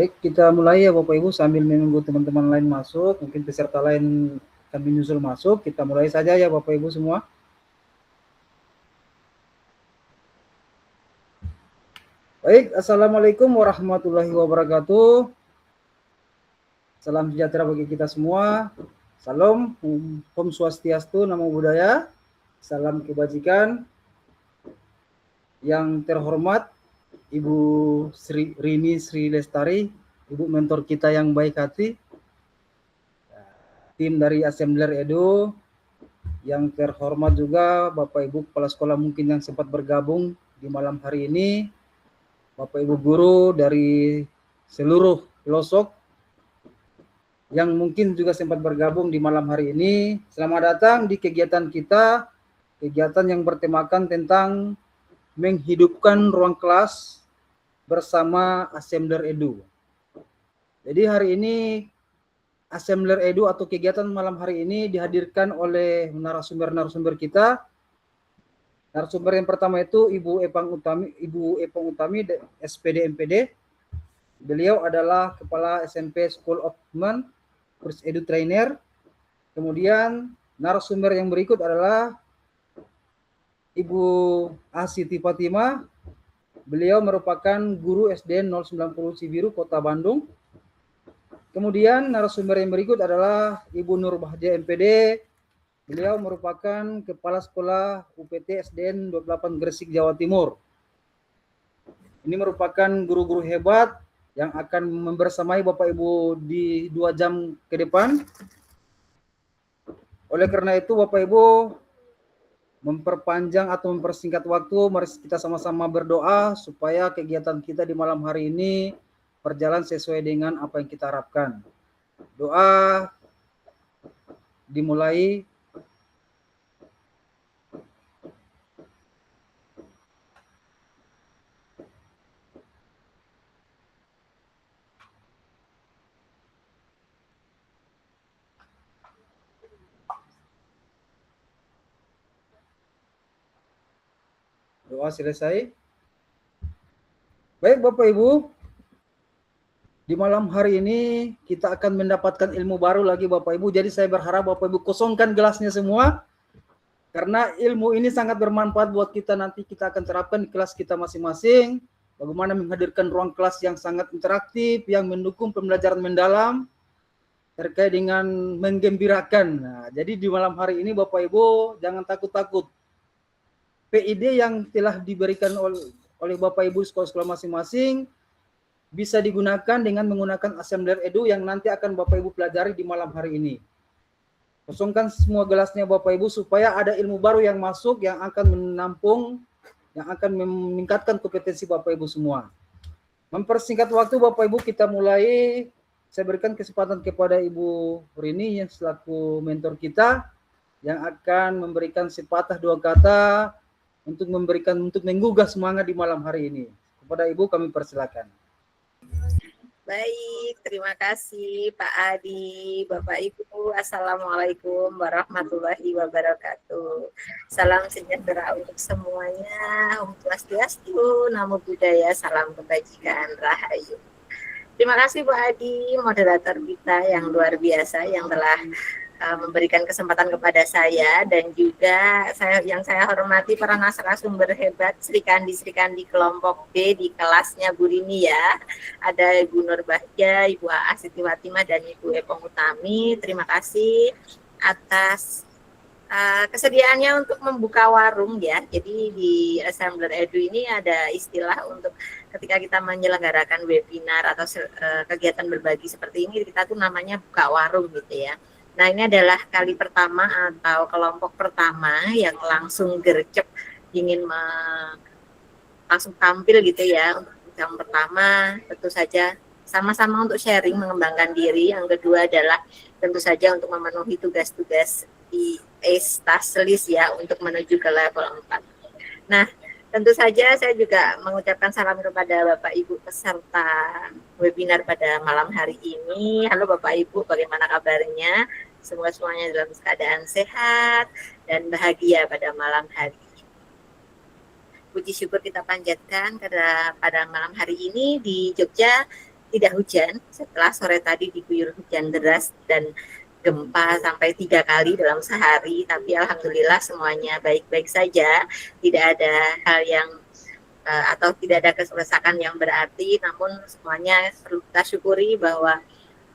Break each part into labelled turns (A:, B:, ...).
A: Baik, kita mulai ya Bapak Ibu sambil menunggu teman-teman lain masuk, mungkin peserta lain kami nyusul masuk, kita mulai saja ya Bapak Ibu semua. Baik, Assalamualaikum warahmatullahi wabarakatuh. Salam sejahtera bagi kita semua. Salam, Om Swastiastu, Namo Buddhaya. Salam kebajikan. Yang terhormat Ibu Sri Rini Sri Lestari, Ibu mentor kita yang baik hati. Tim dari Assembler Edu, yang terhormat juga Bapak Ibu Kepala Sekolah mungkin yang sempat bergabung di malam hari ini, Bapak Ibu guru dari seluruh pelosok yang mungkin juga sempat bergabung di malam hari ini. Selamat datang di kegiatan kita, kegiatan yang bertemakan tentang menghidupkan ruang kelas bersama Assembler Edu. Jadi hari ini Assembler Edu atau kegiatan malam hari ini dihadirkan oleh narasumber-narasumber kita. Narasumber yang pertama itu Ibu Epang Utami, SPD MPD. Beliau adalah Kepala SMP School of Men, First Edu Trainer. Kemudian narasumber yang berikut adalah Ibu Asiti Fatima. Beliau merupakan guru SDN 090 Cibiru, Kota Bandung. Kemudian narasumber yang berikut adalah Ibu Nur Bahja MPD. Beliau merupakan Kepala Sekolah UPT SDN 28 Gresik, Jawa Timur. Ini merupakan guru-guru hebat yang akan membersamai Bapak Ibu di 2 jam ke depan. Oleh karena itu Bapak Ibu memperpanjang atau mempersingkat waktu, mari kita sama-sama berdoa supaya kegiatan kita di malam hari ini berjalan sesuai dengan apa yang kita harapkan. Doa dimulai. Doa selesai. Baik Bapak Ibu, di malam hari ini kita akan mendapatkan ilmu baru lagi Bapak Ibu. Jadi saya berharap Bapak Ibu kosongkan gelasnya semua. Karena ilmu ini sangat bermanfaat buat kita, nanti kita akan terapkan di kelas kita masing-masing. Bagaimana menghadirkan ruang kelas yang sangat interaktif, yang mendukung pembelajaran mendalam, terkait dengan menggembirakan. Nah, jadi di malam hari ini Bapak Ibu jangan takut-takut. PID yang telah diberikan oleh Bapak Ibu sekolah-sekolah masing-masing bisa digunakan dengan menggunakan Assembler Edu yang nanti akan Bapak Ibu pelajari di malam hari ini. Kosongkan semua gelasnya Bapak Ibu supaya ada ilmu baru yang masuk yang akan menampung, yang akan meningkatkan kompetensi Bapak Ibu semua. Mempersingkat waktu Bapak Ibu, kita mulai. Saya berikan kesempatan kepada Ibu Rini yang selaku mentor kita yang akan memberikan sepatah dua kata untuk menggugah semangat di malam hari ini. Kepada Ibu kami persilakan.
B: Baik, terima kasih Pak Adi, Bapak Ibu. Assalamualaikum warahmatullahi wabarakatuh. Salam sejahtera untuk semuanya. Om Swastiastu, Namo Buddhaya, salam kebajikan, Rahayu. Terima kasih Pak Adi, moderator kita yang luar biasa yang telah memberikan kesempatan kepada saya dan juga saya hormati para narasumber hebat Sri Kandi kelompok B di kelasnya Bu Rini ya. Ada Ibu Nur Bahja, Ibu Asiti Fatima dan Ibu Epong Utami. Terima kasih atas kesediaannya untuk membuka warung ya. Jadi di Assembler Edu ini ada istilah untuk ketika kita menyelenggarakan webinar atau kegiatan berbagi seperti ini, kita tuh namanya buka warung gitu ya. Nah ini adalah kali pertama atau kelompok pertama yang langsung gercep ingin langsung tampil gitu ya. Untuk yang pertama tentu saja sama-sama untuk sharing mengembangkan diri. Yang kedua adalah tentu saja untuk memenuhi tugas-tugas di Taslis ya untuk menuju ke level 4. Nah tentu saja saya juga mengucapkan salam kepada Bapak Ibu peserta webinar pada malam hari ini. Halo Bapak Ibu, bagaimana kabarnya? Semoga semuanya dalam keadaan sehat dan bahagia pada malam hari ini. Puji syukur kita panjatkan pada malam hari ini di Jogja tidak hujan. Setelah sore tadi diguyur hujan deras dan gempa sampai 3 kali dalam sehari, tapi alhamdulillah semuanya baik-baik saja, tidak ada hal yang atau tidak ada kerusakan yang berarti, namun semuanya perlu kita syukuri bahwa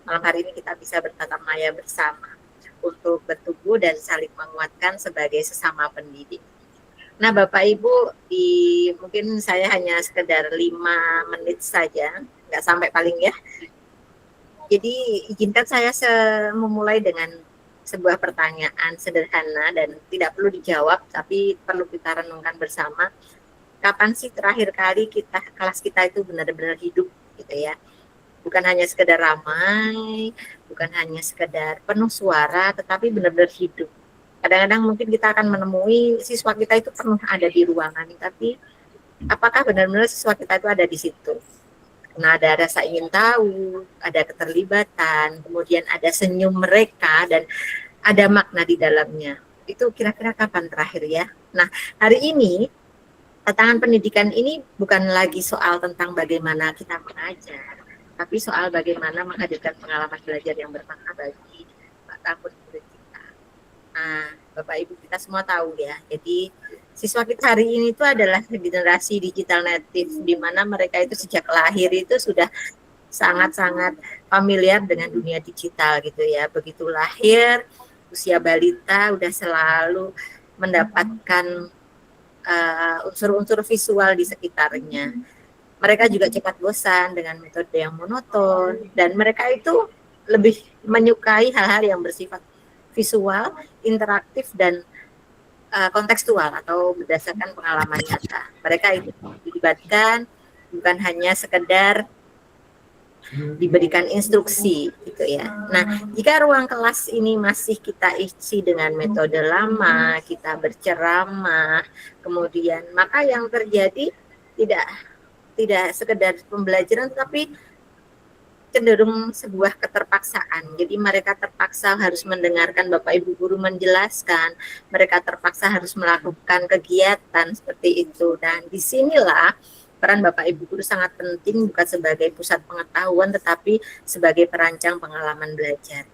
B: malam hari ini kita bisa bertatap maya bersama untuk bertumbuh dan saling menguatkan sebagai sesama pendidik. Nah, Bapak Ibu, mungkin saya hanya sekedar 5 menit saja, nggak sampai paling ya. Jadi izinkan saya memulai dengan sebuah pertanyaan sederhana dan tidak perlu dijawab, tapi perlu kita renungkan bersama. Kapan sih terakhir kali kelas kita itu benar-benar hidup gitu ya? Bukan hanya sekedar ramai, bukan hanya sekedar penuh suara, tetapi benar-benar hidup. Kadang-kadang mungkin kita akan menemui siswa kita itu penuh ada di ruangan, tapi apakah benar-benar siswa kita itu ada di situ? Nah, ada rasa ingin tahu, ada keterlibatan, kemudian ada senyum mereka, dan ada makna di dalamnya. Itu kira-kira kapan terakhir ya? Nah, hari ini, tantangan pendidikan ini bukan lagi soal tentang bagaimana kita mengajar, tapi soal bagaimana menghadirkan pengalaman belajar yang bermakna bagi murid kita. Nah, Bapak Ibu kita semua tahu ya, jadi siswa kita hari ini itu adalah generasi digital native, di mana mereka itu sejak lahir itu sudah sangat-sangat familiar dengan dunia digital gitu ya. Begitu lahir, usia balita udah selalu mendapatkan unsur-unsur visual di sekitarnya. Mereka juga cepat bosan dengan metode yang monoton, dan mereka itu lebih menyukai hal-hal yang bersifat visual, interaktif, dan kontekstual atau berdasarkan pengalaman nyata. Mereka itu dilibatkan bukan hanya sekedar diberikan instruksi gitu ya. Nah, jika ruang kelas ini masih kita isi dengan metode lama, kita berceramah, kemudian maka yang terjadi tidak sekedar pembelajaran, tapi cenderung sebuah keterpaksaan. Jadi mereka terpaksa harus mendengarkan Bapak Ibu guru menjelaskan, mereka terpaksa harus melakukan kegiatan seperti itu. Dan disinilah peran Bapak Ibu guru sangat penting, bukan sebagai pusat pengetahuan, tetapi sebagai perancang pengalaman belajar.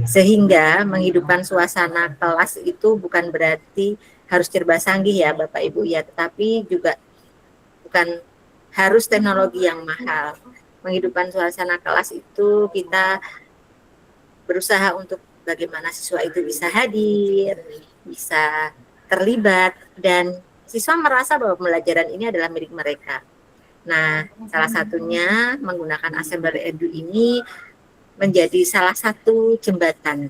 B: Sehingga menghidupkan suasana kelas itu bukan berarti harus serba canggih ya Bapak Ibu ya, tetapi juga bukan harus teknologi yang mahal. Menghidupkan suasana kelas itu kita berusaha untuk bagaimana siswa itu bisa hadir, bisa terlibat, dan siswa merasa bahwa pembelajaran ini adalah milik mereka. Nah, salah satunya menggunakan Assembler Edu ini menjadi salah satu jembatan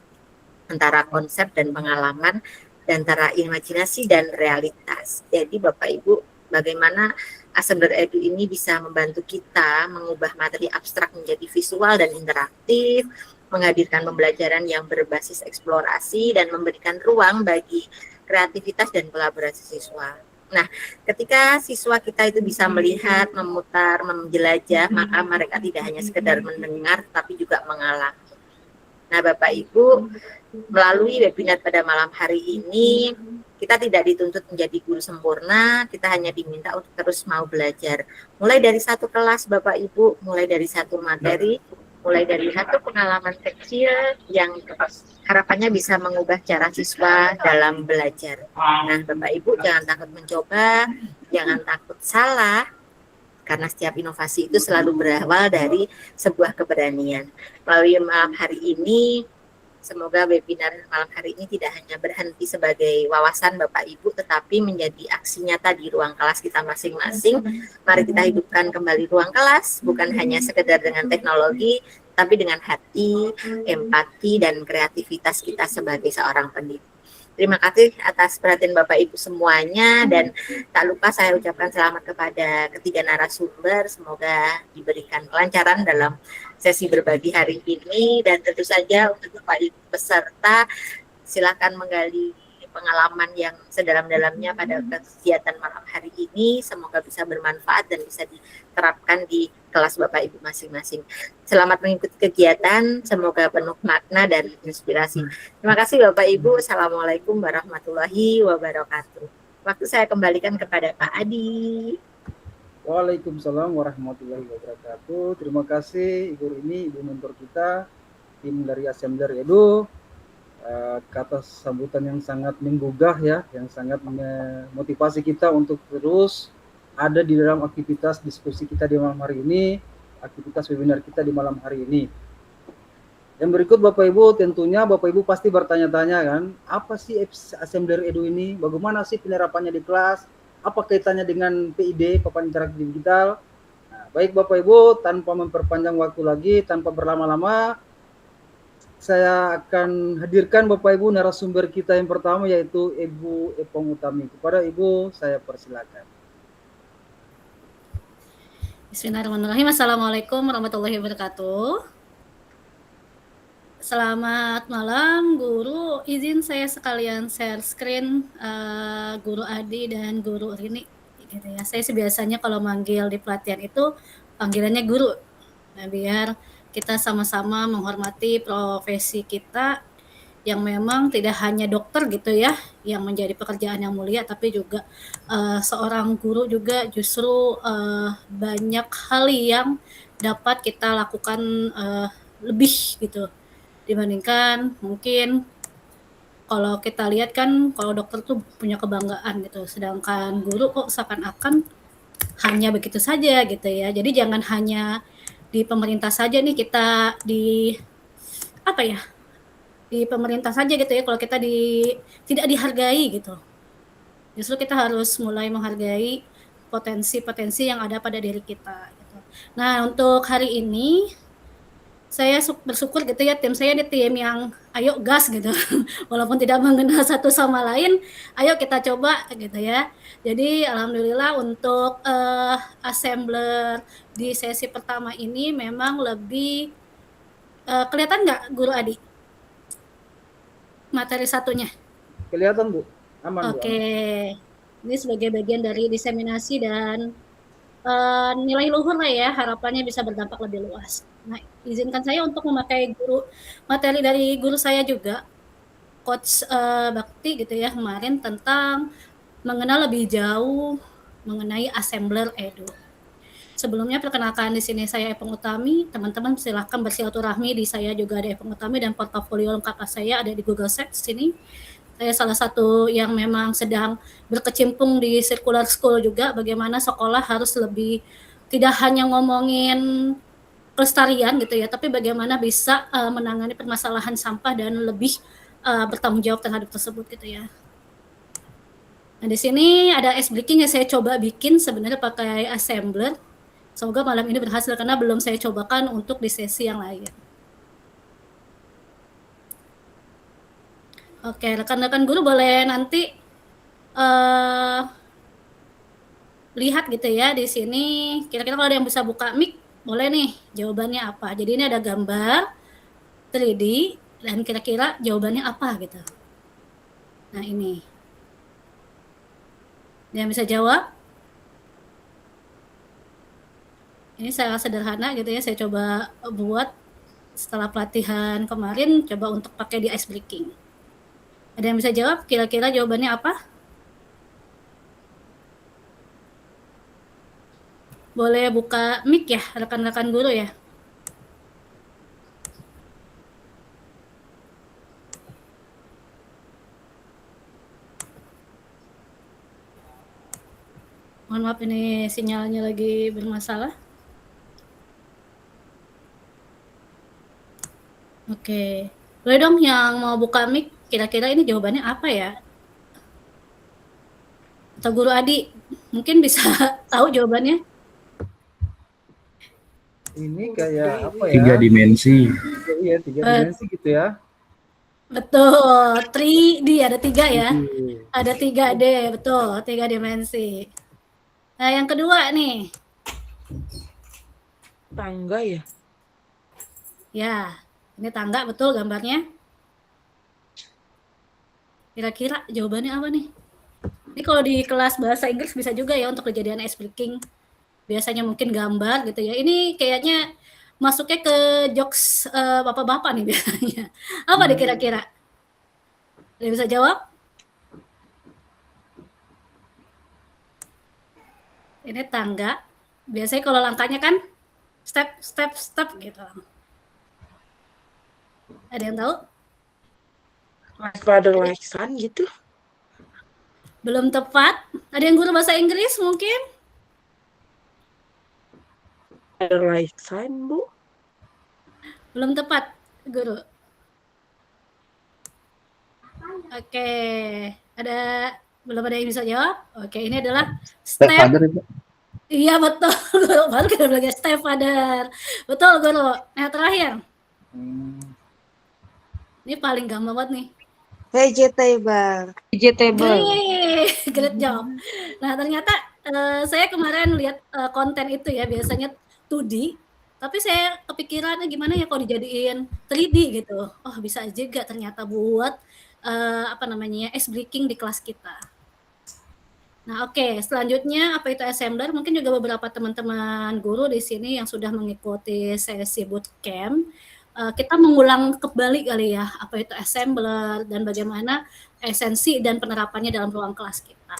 B: antara konsep dan pengalaman, antara imajinasi dan realitas. Jadi Bapak Ibu, bagaimana Assembler Edu ini bisa membantu kita mengubah materi abstrak menjadi visual dan interaktif, menghadirkan pembelajaran yang berbasis eksplorasi, dan memberikan ruang bagi kreativitas dan kolaborasi siswa. Nah, ketika siswa kita itu bisa melihat, memutar, menjelajah, maka mereka tidak hanya sekedar mendengar, tapi juga mengalami. Nah, Bapak Ibu, melalui webinar pada malam hari ini, kita tidak dituntut menjadi guru sempurna, kita hanya diminta untuk terus mau belajar. Mulai dari satu kelas, Bapak Ibu, mulai dari satu materi, mulai dari satu pengalaman kecil yang harapannya bisa mengubah cara siswa dalam belajar. Nah, Bapak Ibu jangan takut mencoba, jangan takut salah, karena setiap inovasi itu selalu berawal dari sebuah keberanian. Melalui malam hari ini, semoga webinar malam hari ini tidak hanya berhenti sebagai wawasan Bapak Ibu, tetapi menjadi aksi nyata di ruang kelas kita masing-masing. Mari kita hidupkan kembali ruang kelas, bukan hanya sekedar dengan teknologi, tapi dengan hati, empati, dan kreativitas kita sebagai seorang pendidik. Terima kasih atas perhatian Bapak Ibu semuanya, dan tak lupa saya ucapkan selamat kepada ketiga narasumber. Semoga diberikan kelancaran dalam sesi berbagi hari ini, dan tentu saja untuk Bapak Ibu peserta silakan menggali pengalaman yang sedalam-dalamnya pada kegiatan malam hari ini. Semoga bisa bermanfaat dan bisa diterapkan di kelas Bapak Ibu masing-masing. Selamat mengikuti kegiatan, semoga penuh makna dan inspirasi. Terima kasih Bapak Ibu. Assalamualaikum warahmatullahi wabarakatuh. Waktu saya kembalikan kepada Pak Adi.
A: Waalaikumsalam warahmatullahi wabarakatuh. Terima kasih Ibu Rini, Ibu mentor kita, tim dari Assembler Edu, kata sambutan yang sangat menggugah ya, yang sangat memotivasi kita untuk terus ada di dalam aktivitas diskusi kita di malam hari ini, aktivitas webinar kita di malam hari ini. Yang berikut Bapak Ibu, tentunya Bapak Ibu pasti bertanya-tanya kan, apa sih Assembler Edu ini? Bagaimana sih penerapannya di kelas? Apa kaitannya dengan PID, papan interaktif digital? Nah, baik Bapak Ibu, tanpa memperpanjang waktu lagi, tanpa berlama-lama, saya akan hadirkan Bapak Ibu narasumber kita yang pertama, yaitu Ibu Epong Utami. Kepada Ibu, saya persilakan.
C: Bismillahirrahmanirrahim. Assalamualaikum warahmatullahi wabarakatuh. Selamat malam, Guru. Izin saya sekalian share screen Guru Adi dan Guru Rini. Gitu ya. Saya biasanya kalau manggil di pelatihan itu panggilannya Guru. Nah, biar kita sama-sama menghormati profesi kita yang memang tidak hanya dokter gitu ya, yang menjadi pekerjaan yang mulia, tapi juga seorang guru juga justru banyak hal yang dapat kita lakukan lebih gitu dibandingkan mungkin kalau kita lihat kan kalau dokter tuh punya kebanggaan gitu, sedangkan guru kok seakan-akan hanya begitu saja gitu ya. Jadi jangan hanya di pemerintah saja nih kita di apa ya, di pemerintah saja gitu ya, kalau kita tidak dihargai gitu. Justru kita harus mulai menghargai potensi-potensi yang ada pada diri kita gitu. Nah, untuk hari ini saya bersyukur gitu ya, tim saya di tim yang ayo gas gitu. Walaupun tidak mengenal satu sama lain, ayo kita coba gitu ya. Jadi alhamdulillah untuk assembler di sesi pertama ini memang lebih kelihatan nggak Guru Adi? Materi satunya.
A: Kelihatan Bu? Aman Bu?
C: Oke, ini sebagai bagian dari diseminasi dan nilai luhur lah ya, harapannya bisa berdampak lebih luas. Nah, izinkan saya untuk memakai materi dari guru saya juga, Coach Bakti gitu ya kemarin tentang mengenal lebih jauh mengenai Assembler Edu. Sebelumnya perkenalkan di sini saya Epong Utami, teman-teman silahkan bersilaturahmi, di saya juga ada Epong Utami dan portofolio lengkap saya ada di Google Sheets sini. Saya salah satu yang memang sedang berkecimpung di circular school juga, bagaimana sekolah harus lebih tidak hanya ngomongin pelestarian gitu ya, tapi bagaimana bisa menangani permasalahan sampah dan lebih bertanggung jawab terhadap tersebut gitu ya. Nah, di sini ada ice breaking yang saya coba bikin sebenarnya pakai assembler. Semoga malam ini berhasil karena belum saya cobakan untuk di sesi yang lain. Oke, rekan-rekan guru boleh nanti lihat gitu ya di sini. Kira-kira kalau ada yang bisa buka mic, boleh nih jawabannya apa. Jadi ini ada gambar 3D dan kira-kira jawabannya apa gitu. Nah ini. Yang bisa jawab? Ini sangat sederhana gitu ya, saya coba buat setelah pelatihan kemarin, coba untuk pakai di ice breaking. Ada yang bisa jawab? Kira-kira jawabannya apa? Boleh buka mic ya, rekan-rekan guru ya? Mohon maaf ini sinyalnya lagi bermasalah. Oke, boleh dong yang mau buka mic, kira-kira ini jawabannya apa ya? Atau Guru Adi, mungkin bisa tahu jawabannya?
A: Ini kayak apa ya?
D: 3 dimensi.
A: Iya, 3 dimensi gitu ya.
C: Betul, 3D ada 3 ya. Ada 3D, betul, 3 dimensi. Nah, yang kedua nih.
E: Tangga ya?
C: Ya, ini tangga betul gambarnya. Kira-kira jawabannya apa nih? Ini kalau di kelas bahasa Inggris bisa juga ya untuk kejadian ice breaking. Biasanya mungkin gambar gitu ya. Ini kayaknya masuknya ke jokes bapak-bapak nih biasanya. Apa nih kira-kira? Ada yang bisa jawab? Ini tangga. Biasanya kalau langkahnya kan step gitu. Ada yang tahu?
D: My father like son gitu.
C: Belum tepat. Ada yang guru bahasa Inggris mungkin?
D: Father like son, Bu.
C: Belum tepat, guru. Oke, belum ada yang bisa jawab? Oke, ini adalah
A: Stepfather itu.
C: Iya betul, guru. Baru kita belajar stepfather. Betul, guru. Nah, terakhir. Ini paling gampang banget nih.
D: Vegetable.
C: Great job. Nah, ternyata saya kemarin lihat konten itu ya, biasanya 2D, tapi saya kepikiran gimana ya kalau dijadiin 3D gitu. Oh, bisa juga ternyata buat ice breaking di kelas kita. Nah, oke, selanjutnya apa itu assembler? Mungkin juga beberapa teman-teman guru di sini yang sudah mengikuti sesi bootcamp, kita mengulang kembali kali ya, apa itu assembler dan bagaimana esensi dan penerapannya dalam ruang kelas kita.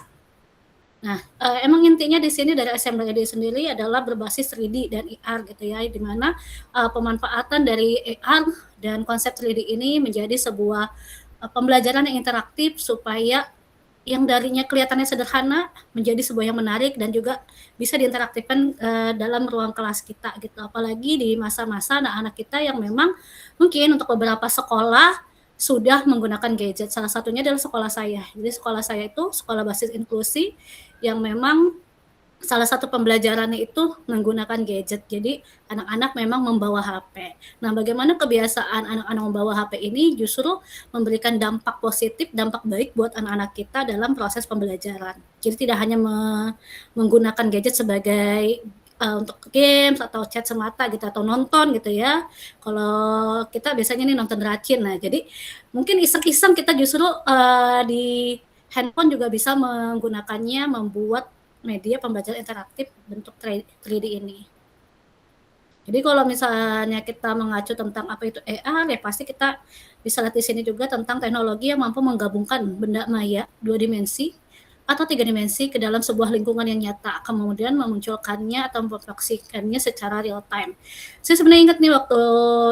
C: Nah, emang intinya di sini dari assembler ini sendiri adalah berbasis 3D dan AR gitu ya, di mana pemanfaatan dari AR dan konsep 3D ini menjadi sebuah pembelajaran yang interaktif supaya yang darinya kelihatannya sederhana menjadi sebuah yang menarik dan juga bisa diinteraktifkan dalam ruang kelas kita gitu. Apalagi di masa-masa anak-anak kita yang memang mungkin untuk beberapa sekolah sudah menggunakan gadget. Salah satunya adalah sekolah saya. Jadi sekolah saya itu sekolah basis inklusi yang memang salah satu pembelajarannya itu menggunakan gadget. Jadi anak-anak memang membawa HP. Nah, bagaimana kebiasaan anak-anak membawa HP ini justru memberikan dampak positif, dampak baik buat anak-anak kita dalam proses pembelajaran. Jadi tidak hanya menggunakan gadget sebagai untuk games atau chat semata gitu atau nonton gitu ya. Kalau kita biasanya nih nonton racin. Nah, jadi mungkin iseng-iseng kita justru di handphone juga bisa menggunakannya membuat media pembelajaran interaktif bentuk 3D ini. Jadi kalau misalnya kita mengacu tentang apa itu AR, ya pasti kita bisa lihat di sini juga tentang teknologi yang mampu menggabungkan benda maya 2 dimensi atau 3 dimensi ke dalam sebuah lingkungan yang nyata, kemudian memunculkannya atau memproyeksikannya secara real time. Saya sebenarnya ingat nih waktu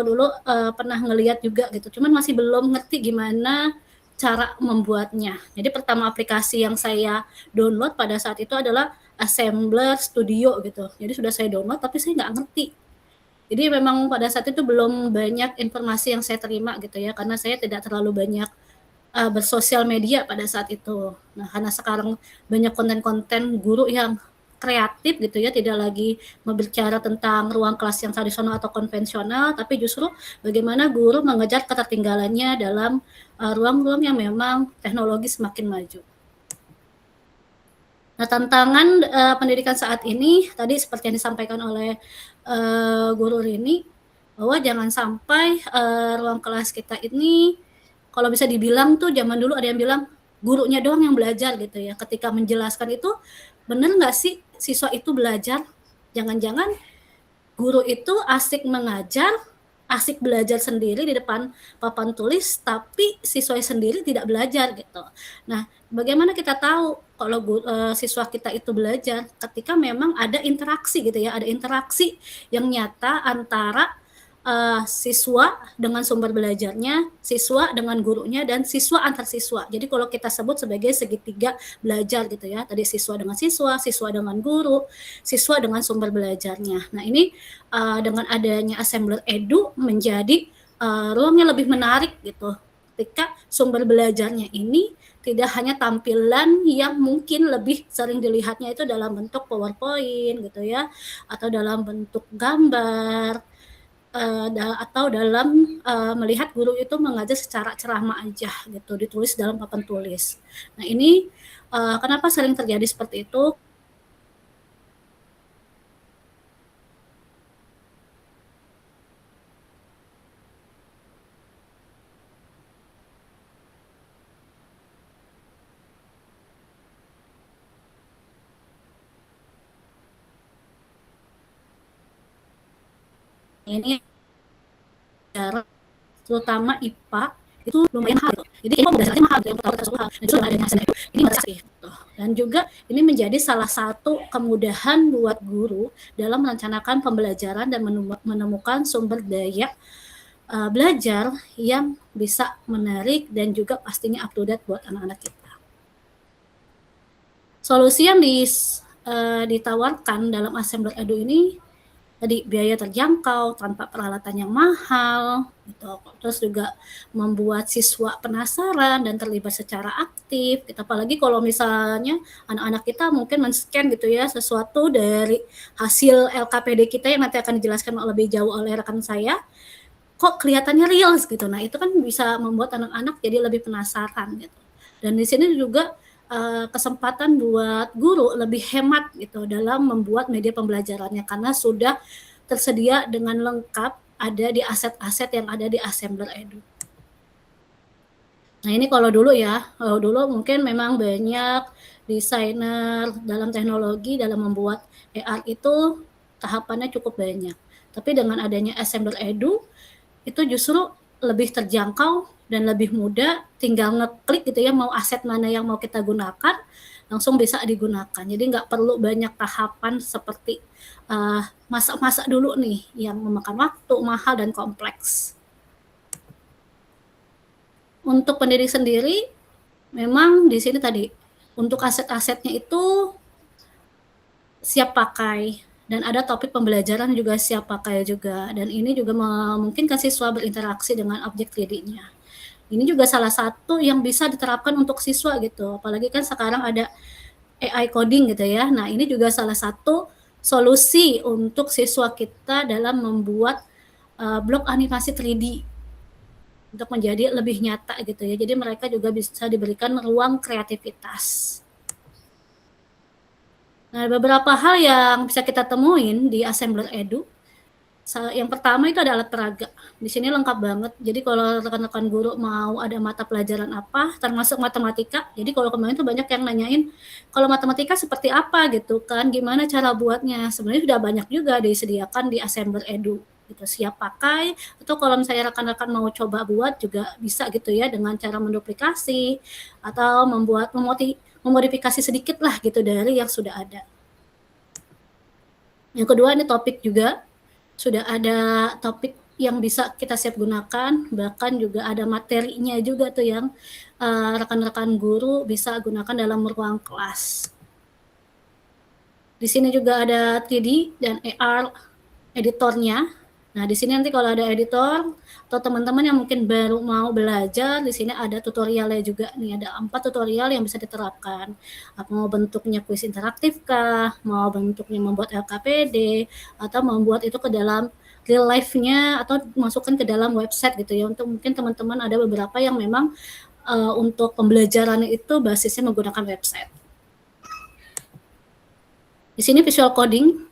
C: dulu pernah ngelihat juga gitu, cuman masih belum ngerti gimana cara membuatnya. Jadi pertama aplikasi yang saya download pada saat itu adalah Assembler Studio gitu. Jadi sudah saya download tapi saya nggak ngerti. Jadi memang pada saat itu belum banyak informasi yang saya terima gitu ya, karena saya tidak terlalu banyak bersosial media pada saat itu. Nah, karena sekarang banyak konten-konten guru yang kreatif gitu ya, tidak lagi berbicara tentang ruang kelas yang tradisional atau konvensional, tapi justru bagaimana guru mengejar ketertinggalannya dalam ruang-ruang yang memang teknologi semakin maju. Nah, tantangan pendidikan saat ini tadi seperti yang disampaikan oleh Guru Rini, bahwa jangan sampai ruang kelas kita ini, kalau bisa dibilang tuh zaman dulu ada yang bilang gurunya doang yang belajar gitu ya. Ketika menjelaskan itu benar nggak sih siswa itu belajar? Jangan-jangan guru itu asik mengajar, asik belajar sendiri di depan papan tulis, tapi siswa sendiri tidak belajar gitu. Nah, bagaimana kita tahu kalau siswa kita itu belajar ketika memang ada interaksi gitu ya, ada interaksi yang nyata antara siswa dengan sumber belajarnya, siswa dengan gurunya, dan siswa antar siswa. Jadi kalau kita sebut sebagai segitiga belajar gitu ya, tadi siswa dengan guru, siswa dengan sumber belajarnya. Nah ini dengan adanya Assembler Edu menjadi ruangnya lebih menarik gitu, ketika sumber belajarnya ini tidak hanya tampilan yang mungkin lebih sering dilihatnya itu dalam bentuk PowerPoint gitu ya, atau dalam bentuk gambar, atau dalam melihat guru itu mengajar secara ceramah aja gitu, ditulis dalam papan tulis. Nah ini kenapa sering terjadi seperti itu? Ini terutama IPA itu lumayan mahal. Jadi ini berdasarkan mahal, yang tahu tersebut mahal. Itu adanya hasil itu. Ini masih gitu. Dan juga ini menjadi salah satu kemudahan buat guru dalam merencanakan pembelajaran dan menemukan sumber daya belajar yang bisa menarik dan juga pastinya up to date buat anak-anak kita. Solusi yang ditawarkan dalam Assembler Edu ini tadi biaya terjangkau tanpa peralatan yang mahal gitu. Terus juga membuat siswa penasaran dan terlibat secara aktif gitu. Apalagi kalau misalnya anak-anak kita mungkin men-scan gitu ya sesuatu dari hasil LKPD kita yang nanti akan dijelaskan lebih jauh oleh rekan saya, kok kelihatannya real gitu. Nah, itu kan bisa membuat anak-anak jadi lebih penasaran gitu. Dan di sini juga kesempatan buat guru lebih hemat gitu dalam membuat media pembelajarannya karena sudah tersedia dengan lengkap ada di aset-aset yang ada di Assembler Edu. Nah, ini kalau dulu mungkin memang banyak desainer dalam teknologi dalam membuat AR itu tahapannya cukup banyak. Tapi dengan adanya Assembler Edu itu justru lebih terjangkau dan lebih mudah, tinggal ngeklik gitu ya mau aset mana yang mau kita gunakan langsung bisa digunakan. Jadi nggak perlu banyak tahapan seperti masak-masak dulu nih yang memakan waktu, mahal dan kompleks. Untuk pendidik sendiri memang di sini tadi untuk aset-asetnya itu siap pakai dan ada topik pembelajaran juga siap pakai juga, dan ini juga memungkinkan siswa berinteraksi dengan objek 3D-nya. Ini juga salah satu yang bisa diterapkan untuk siswa gitu, apalagi kan sekarang ada AI coding gitu ya. Nah, ini juga salah satu solusi untuk siswa kita dalam membuat blok animasi 3D untuk menjadi lebih nyata gitu ya. Jadi mereka juga bisa diberikan ruang kreativitas. Nah, beberapa hal yang bisa kita temuin di Assembler Edu. Yang pertama itu ada alat peraga. Di sini lengkap banget. Jadi kalau rekan-rekan guru mau ada mata pelajaran apa, termasuk matematika. Jadi kalau kemarin tuh banyak yang nanyain, kalau matematika seperti apa gitu kan, gimana cara buatnya. Sebenarnya sudah banyak juga disediakan di Assembler Edu. Gitu, siap pakai, atau kalau misalnya rekan-rekan mau coba buat juga bisa gitu ya dengan cara menduplikasi atau memodifikasi sedikit lah gitu dari yang sudah ada. Yang kedua ini topik juga, sudah ada topik yang bisa kita siap gunakan, bahkan juga ada materinya juga tuh yang rekan-rekan guru bisa gunakan dalam ruang kelas. Di sini juga ada 3D dan AR editornya. Nah, di sini nanti kalau ada editor atau teman-teman yang mungkin baru mau belajar, di sini ada tutorialnya juga nih, ada 4 tutorial yang bisa diterapkan. Mau bentuknya kuis interaktif kah, mau bentuknya membuat LKPD, atau membuat itu ke dalam real life-nya atau masukkan ke dalam website gitu ya. Untuk mungkin teman-teman ada beberapa yang memang untuk pembelajarannya itu basisnya menggunakan website. Di sini visual coding.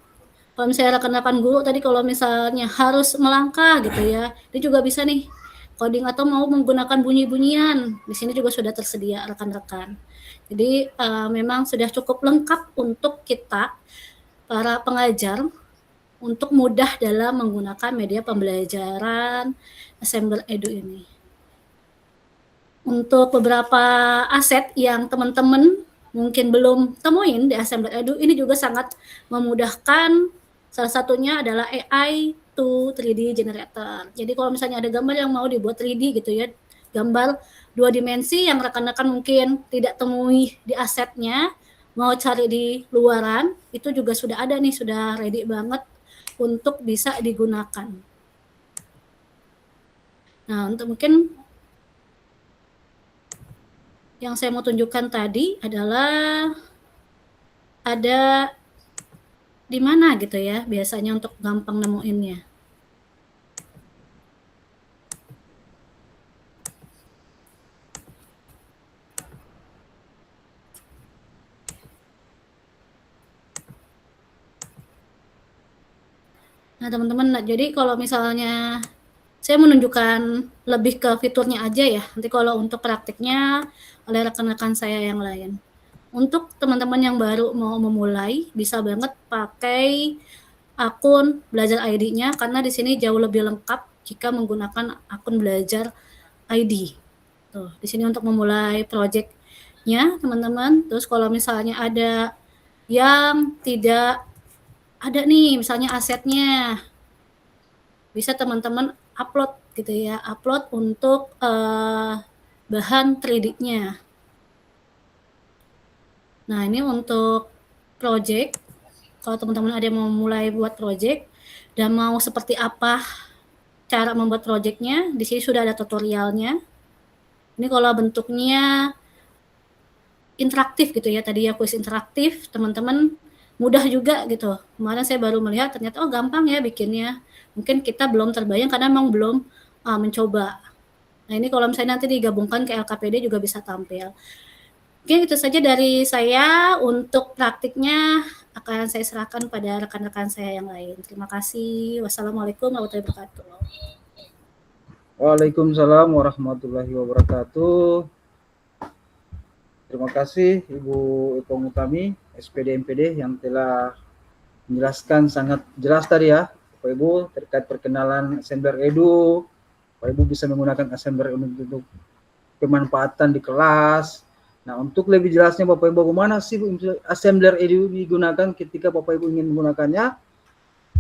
C: Kalau misalnya rekan-rekan guru tadi kalau misalnya harus melangkah gitu ya, ini juga bisa nih coding atau mau menggunakan bunyi-bunyian. Di sini juga sudah tersedia rekan-rekan. Jadi memang sudah cukup lengkap untuk kita para pengajar untuk mudah dalam menggunakan media pembelajaran Assembler Edu ini. Untuk beberapa aset yang teman-teman mungkin belum temuin di Assembler Edu, ini juga sangat memudahkan. Salah satunya adalah AI to 3D generator. Jadi kalau misalnya ada gambar yang mau dibuat 3D gitu ya, gambar 2 dimensi yang rekan-rekan mungkin tidak temui di asetnya, mau cari di luaran, itu juga sudah ada nih, sudah ready banget untuk bisa digunakan. Nah, untuk mungkin yang saya mau tunjukkan tadi adalah ada di mana gitu ya biasanya untuk gampang nemuinnya. Nah teman-teman, jadi kalau misalnya saya menunjukkan lebih ke fiturnya aja ya, nanti kalau untuk praktiknya oleh rekan-rekan saya yang lain. Untuk teman-teman yang baru mau memulai, bisa banget pakai akun belajar ID-nya karena di sini jauh lebih lengkap jika menggunakan akun belajar ID. Tuh, di sini untuk memulai project project-nya teman-teman. Terus kalau misalnya ada yang tidak ada nih misalnya asetnya, bisa teman-teman upload gitu ya, upload untuk bahan 3D-nya. Nah ini untuk project, kalau teman-teman ada yang mau mulai buat project dan mau seperti apa cara membuat projectnya, di sini sudah ada tutorialnya. Ini kalau bentuknya interaktif gitu ya, tadi ya kuis interaktif, teman-teman mudah juga gitu. Kemarin saya baru melihat ternyata oh gampang ya bikinnya. Mungkin kita belum terbayang karena memang belum mencoba. Nah ini kalau misalnya nanti digabungkan ke LKPD juga bisa tampil. Oke itu saja dari saya, untuk praktiknya akan saya serahkan pada rekan-rekan saya yang lain. Terima kasih. Wassalamualaikum warahmatullahi wabarakatuh.
A: Waalaikumsalam warahmatullahi wabarakatuh. Terima kasih Ibu Ipong Utami, SPD MPD yang telah menjelaskan sangat jelas tadi ya, Bapak Ibu, terkait perkenalan Assembler Edu. Bapak Ibu bisa menggunakan Assembler untuk pemanfaatan di kelas. Nah, untuk lebih jelasnya Bapak Ibu, bagaimana sih Assembler Edu digunakan ketika Bapak Ibu ingin menggunakannya?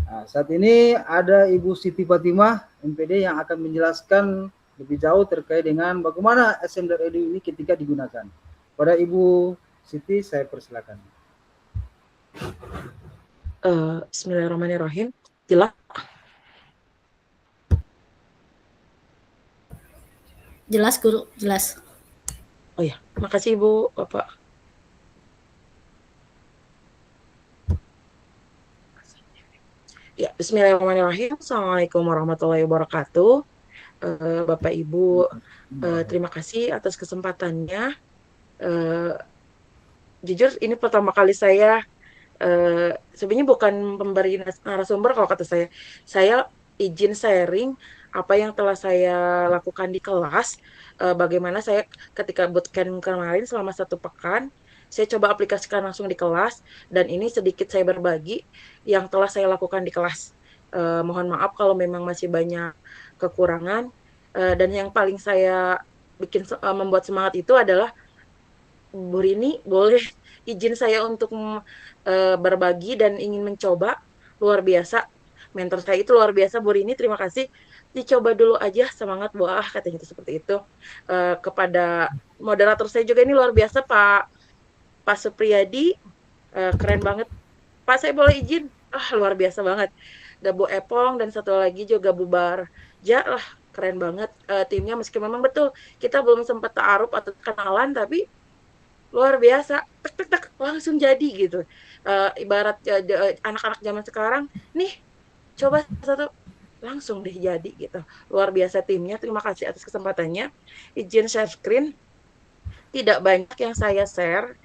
A: Nah, saat ini ada Ibu Siti Fatimah, MPD, yang akan menjelaskan lebih jauh terkait dengan bagaimana Assembler Edu ini ketika digunakan. Pada Ibu Siti, saya persilakan.
D: Bismillahirrahmanirrahim. Jelas?
C: Jelas Guru, jelas.
D: Oh ya, makasih Ibu, Bapak. Ya, Bismillahirrahmanirrahim. Assalamualaikum warahmatullahi wabarakatuh. Bapak Ibu, terima kasih atas kesempatannya. Jujur ini pertama kali saya sebenarnya bukan pemberi narasumber kalau kata saya izin sharing apa yang telah saya lakukan di kelas, bagaimana saya ketika bootcamp kemarin selama 1 pekan, saya coba aplikasikan langsung di kelas, dan ini sedikit saya berbagi yang telah saya lakukan di kelas. Mohon maaf kalau memang masih banyak kekurangan, dan yang paling saya membuat semangat itu adalah Bu Rini boleh izin saya untuk berbagi dan ingin mencoba. Luar biasa, mentor saya itu luar biasa, Bu Rini, terima kasih. Dicoba dulu aja, semangat Bu, katanya itu seperti itu. Kepada moderator saya juga ini luar biasa, Pak Supriyadi, keren banget. Pak, saya boleh izin? Luar biasa banget. Ada Bu Epong dan satu lagi juga Bu Barja lah, keren banget timnya. Meski memang betul kita belum sempat ta'aruf atau kenalan, tapi luar biasa, tek tek tek langsung jadi gitu. Ibarat anak-anak zaman sekarang nih, coba satu langsung deh jadi gitu. Luar biasa timnya. Terima kasih atas kesempatannya. Izin share screen. Tidak banyak yang saya share,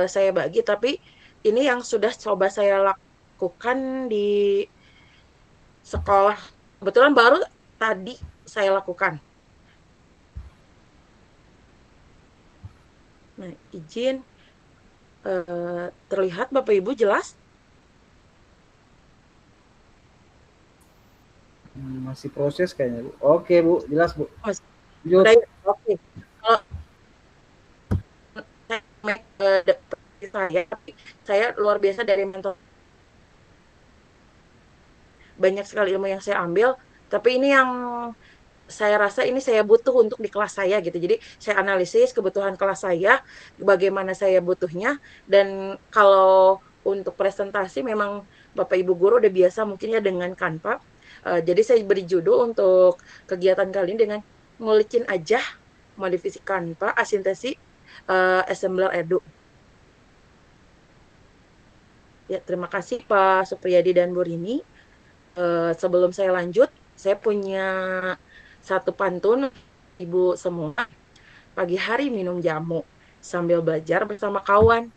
D: saya bagi, tapi ini yang sudah coba saya lakukan di sekolah. Kebetulan baru tadi saya lakukan. Nah, izin terlihat Bapak Ibu jelas?
A: Masih proses kayaknya, Bu. Oke, Bu, jelas, Bu.
D: Oke. Kalau saya luar biasa dari mentor. Banyak sekali ilmu yang saya ambil, tapi ini yang saya rasa ini saya butuh untuk di kelas saya gitu. Jadi saya analisis kebutuhan kelas saya, bagaimana saya butuhnya, dan kalau untuk presentasi memang Bapak Ibu guru udah biasa mungkin ya dengan Canva. Jadi saya beri judul untuk kegiatan kali ini dengan ngulikin aja modifikasi Canva asintesi Assembler Edu. Ya, terima kasih Pak Supriyadi dan Bu Rini. Sebelum saya lanjut, saya punya satu pantun Ibu semua. Pagi hari minum jamu sambil belajar bersama kawan,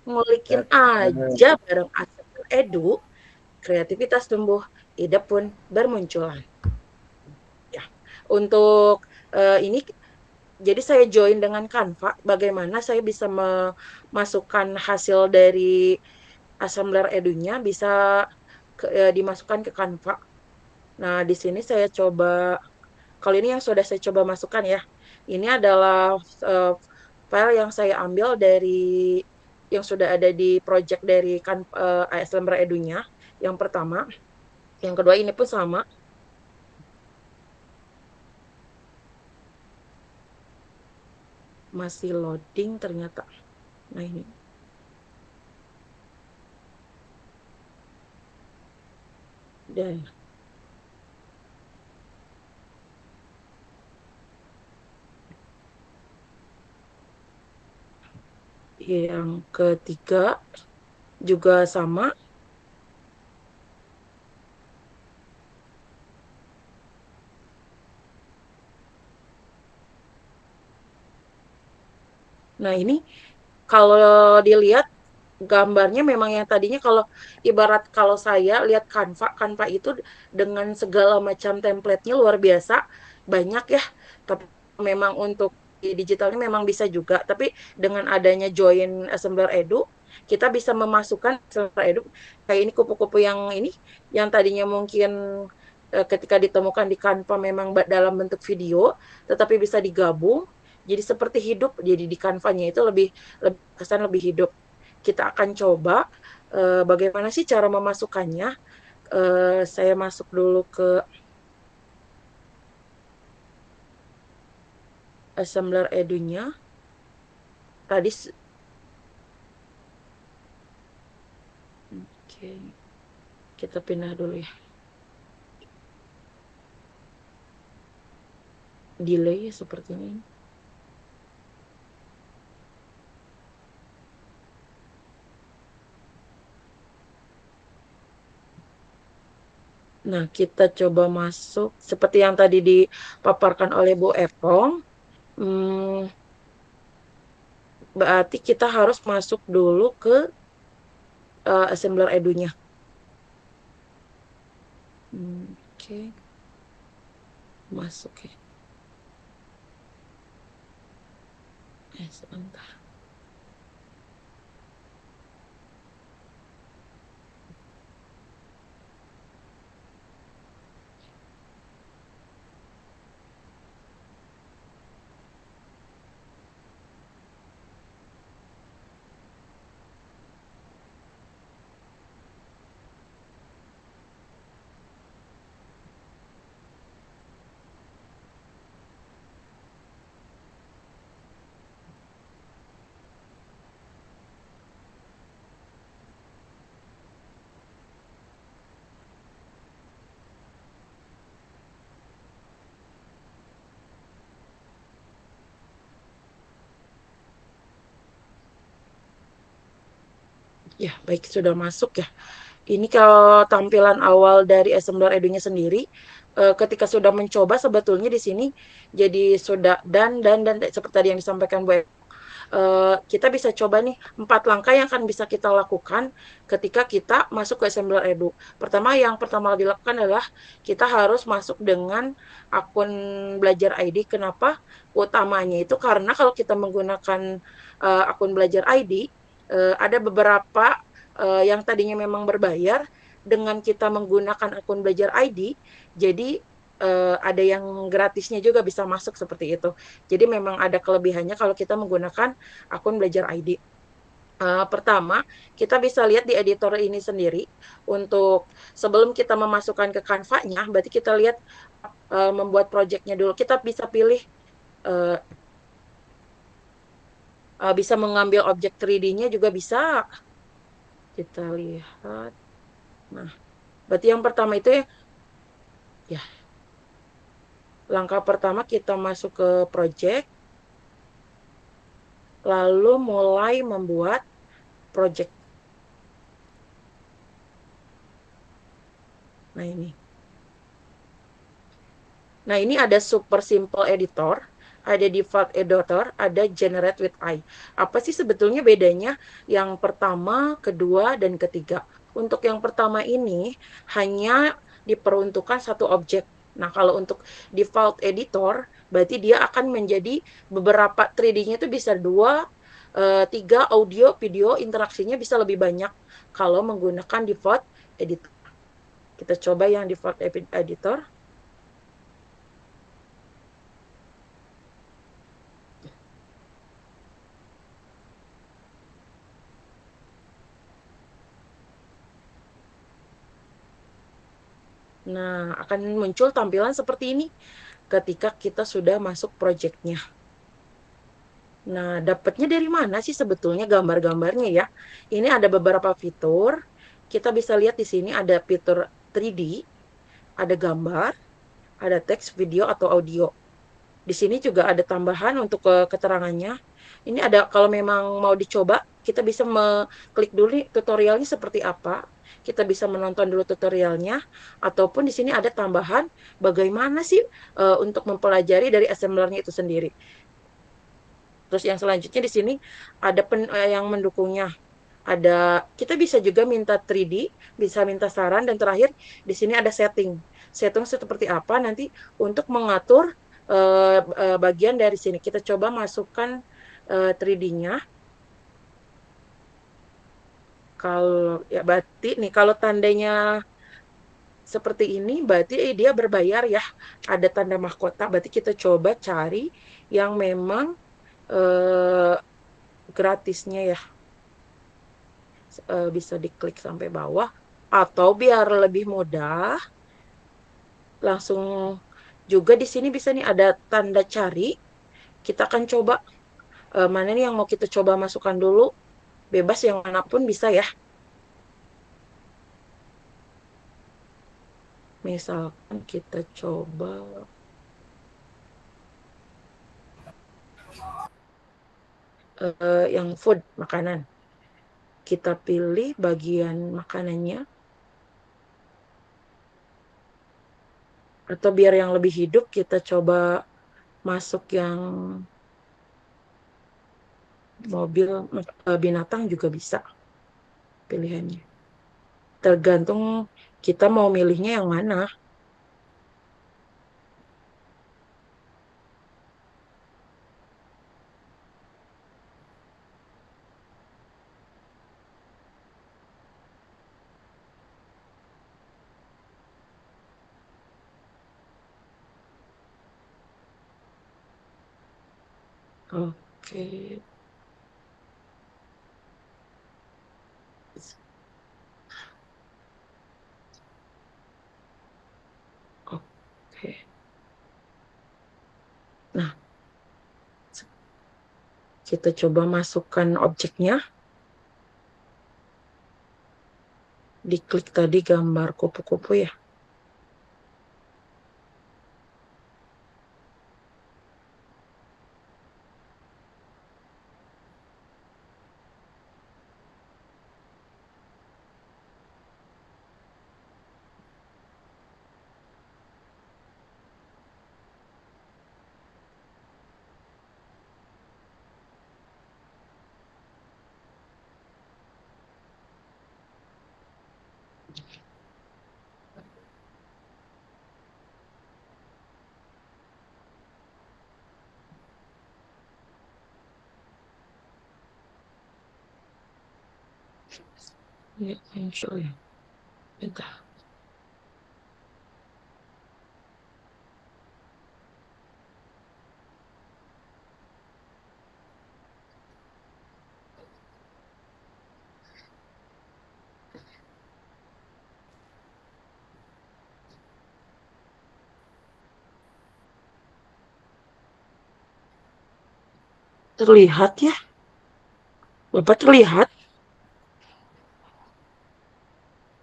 D: ngulikin aja bareng Assembler Edu, kreativitas tumbuh, ide pun bermunculan. Ya, untuk ini jadi saya join dengan Canva, bagaimana saya bisa memasukkan hasil dari Assembler Edunya bisa dimasukkan ke Canva. Nah, di sini saya coba, kalau ini yang sudah saya coba masukkan ya. Ini adalah file yang saya ambil dari yang sudah ada di project dari ASMR Edu-nya, yang pertama. Yang kedua ini pun sama. Masih loading ternyata. Nah ini. Dan yang ketiga juga sama. Nah ini kalau dilihat gambarnya memang yang tadinya kalau ibarat kalau saya lihat Canva itu dengan segala macam template-nya luar biasa banyak ya. Tapi memang untuk di digitalnya memang bisa juga. Tapi dengan adanya join Assembler Edu, kita bisa memasukkan Assembler Edu kayak ini kupu-kupu yang ini yang tadinya mungkin ketika ditemukan di Canva memang dalam bentuk video, tetapi bisa digabung jadi seperti hidup. Jadi di Canva-nya itu lebih lebih kesan lebih hidup. Kita akan coba bagaimana sih cara memasukkannya. Saya masuk dulu ke Assembler Edu-nya. Tadi, oke, kita pindah dulu ya. Delay ya sepertinya ini. Nah, kita coba masuk seperti yang tadi dipaparkan oleh Bu Epong. Berarti kita harus masuk dulu ke Assembler Edu-nya. Oke. Masuk ya. Sebentar. Ya, baik sudah masuk ya. Ini kalau tampilan awal dari Assembler Edu-nya sendiri, ketika sudah mencoba sebetulnya di sini jadi sudah dan seperti tadi yang disampaikan Bu, kita bisa coba nih 4 langkah yang akan bisa kita lakukan ketika kita masuk ke Assembler Edu. Yang pertama dilakukan adalah kita harus masuk dengan akun Belajar ID. Kenapa? Utamanya itu karena kalau kita menggunakan akun Belajar ID, ada beberapa yang tadinya memang berbayar, dengan kita menggunakan akun Belajar ID, jadi ada yang gratisnya juga bisa masuk seperti itu. Jadi memang ada kelebihannya kalau kita menggunakan akun Belajar ID. Pertama, kita bisa lihat di editor ini sendiri. Untuk sebelum kita memasukkan ke Canva-nya, berarti kita lihat membuat project-nya dulu. Kita bisa pilih bisa mengambil objek 3D-nya juga bisa. Kita lihat. Nah, berarti yang pertama itu ya, langkah pertama kita masuk ke project, lalu mulai membuat project. Nah, ini ada super simple editor, ada default editor, ada generate with AI. Apa sih sebetulnya bedanya yang pertama, kedua, dan ketiga? Untuk yang pertama ini hanya diperuntukkan satu objek. Nah, kalau untuk default editor, berarti dia akan menjadi beberapa 3D-nya itu bisa 2, 3, audio, video, interaksinya bisa lebih banyak kalau menggunakan default editor. Kita coba yang default editor. Nah, akan muncul tampilan seperti ini ketika kita sudah masuk proyeknya. Nah, dapatnya dari mana sih sebetulnya gambar-gambarnya ya? Ini ada beberapa fitur. Kita bisa lihat di sini ada fitur 3D, ada gambar, ada teks, video, atau audio. Di sini juga ada tambahan untuk keterangannya. Ini ada kalau memang mau dicoba, kita bisa klik dulu nih tutorialnya seperti apa. Kita bisa menonton dulu tutorialnya, ataupun di sini ada tambahan bagaimana sih untuk mempelajari dari assemblernya itu sendiri. Terus yang selanjutnya di sini ada yang mendukungnya. Ada kita bisa juga minta 3D, bisa minta saran, dan terakhir di sini ada setting. Setting seperti apa nanti untuk mengatur bagian dari sini. Kita coba masukkan 3D-nya. Kalau ya berarti nih kalau tandanya seperti ini berarti dia berbayar ya. Ada tanda mahkota. Berarti kita coba cari yang memang eh, gratisnya ya. Bisa diklik sampai bawah, atau biar lebih mudah langsung juga di sini bisa nih ada tanda cari. Kita akan coba mana nih yang mau kita coba masukkan dulu, bebas yang manapun bisa ya. Misalkan kita coba yang food, makanan. Kita pilih bagian makanannya, atau biar yang lebih hidup kita coba masuk yang mobil, binatang juga bisa pilihannya. Tergantung kita mau milihnya yang mana. Oke. Oke. Nah, kita coba masukkan objeknya. Diklik tadi gambar kupu-kupu ya. Ya, muncul ya. Bentar. Terlihat ya? Bapak terlihat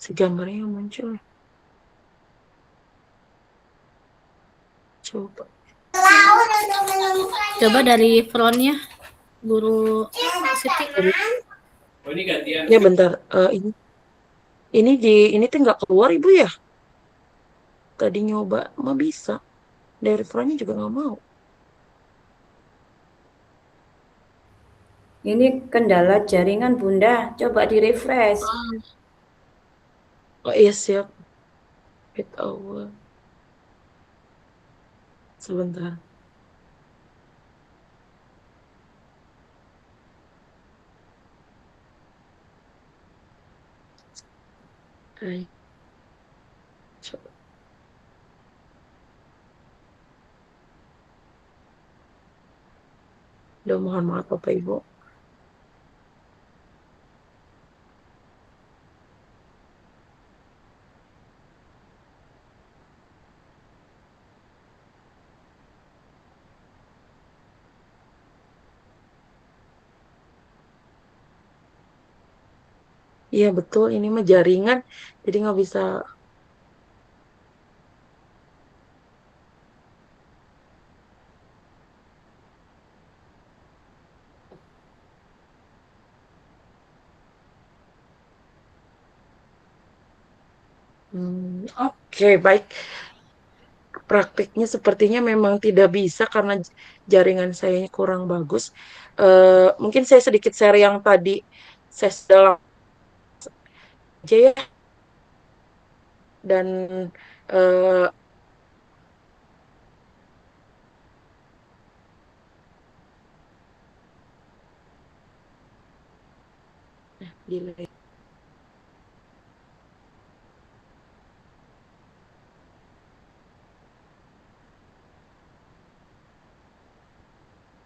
D: si gambarnya yang muncul. Coba.
C: Coba dari frontnya, Guru Siti.
D: Ya bentar. Ini tuh nggak keluar Ibu ya? Tadi nyoba mah bisa. Dari frontnya juga nggak mau.
E: Ini kendala jaringan Bunda, coba di refresh.
D: Oh iya siap. Wait hour. Sebentar. Hai. Coba. Udah mohon maaf Bapak Ibu. Iya betul, ini mah jaringan, jadi nggak bisa. Oke, baik. Praktiknya sepertinya memang tidak bisa karena jaringan saya kurang bagus. Mungkin saya sedikit share yang tadi saya sudah aja ya, dan eh, delay.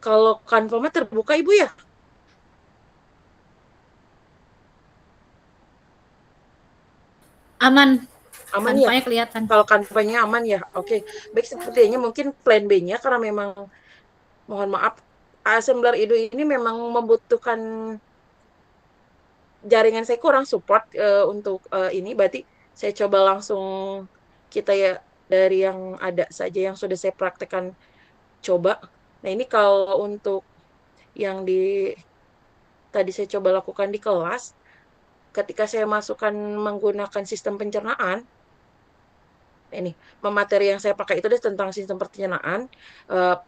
D: Kalau Canva terbuka Ibu ya?
C: Aman,
D: Aman ya?
C: kanvanya kelihatan.
D: Kalau Canva-nya aman ya? Oke. Baik, sepertinya mungkin plan B-nya karena memang mohon maaf, Assembler Edu ini memang membutuhkan jaringan saya kurang support untuk ini, berarti saya coba langsung kita ya dari yang ada saja yang sudah saya praktekkan coba. Nah, ini kalau untuk yang tadi saya coba lakukan di kelas, ketika saya masukkan menggunakan sistem pencernaan, ini materi yang saya pakai itu tentang sistem pencernaan.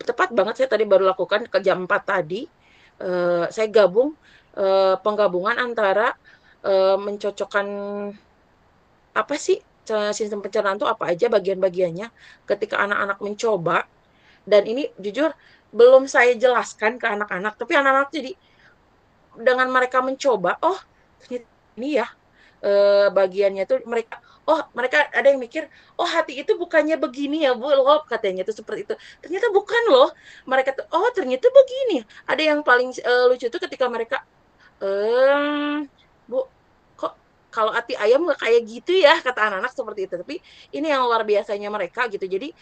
D: Tepat banget saya tadi baru lakukan ke jam 4 tadi. Saya gabung penggabungan antara mencocokkan apa sih sistem pencernaan itu apa aja bagian-bagiannya ketika anak-anak mencoba, dan ini jujur belum saya jelaskan ke anak-anak, tapi anak-anak jadi dengan mereka mencoba, oh ternyata ini ya bagiannya tuh mereka ada yang mikir, oh hati itu bukannya begini ya Bu loh, katanya tuh seperti itu, ternyata bukan loh, mereka tuh oh ternyata begini. Ada yang paling lucu tuh ketika mereka Bu, kok kalau hati ayam nggak kayak gitu ya, kata anak-anak seperti itu. Tapi ini yang luar biasanya mereka gitu. Jadi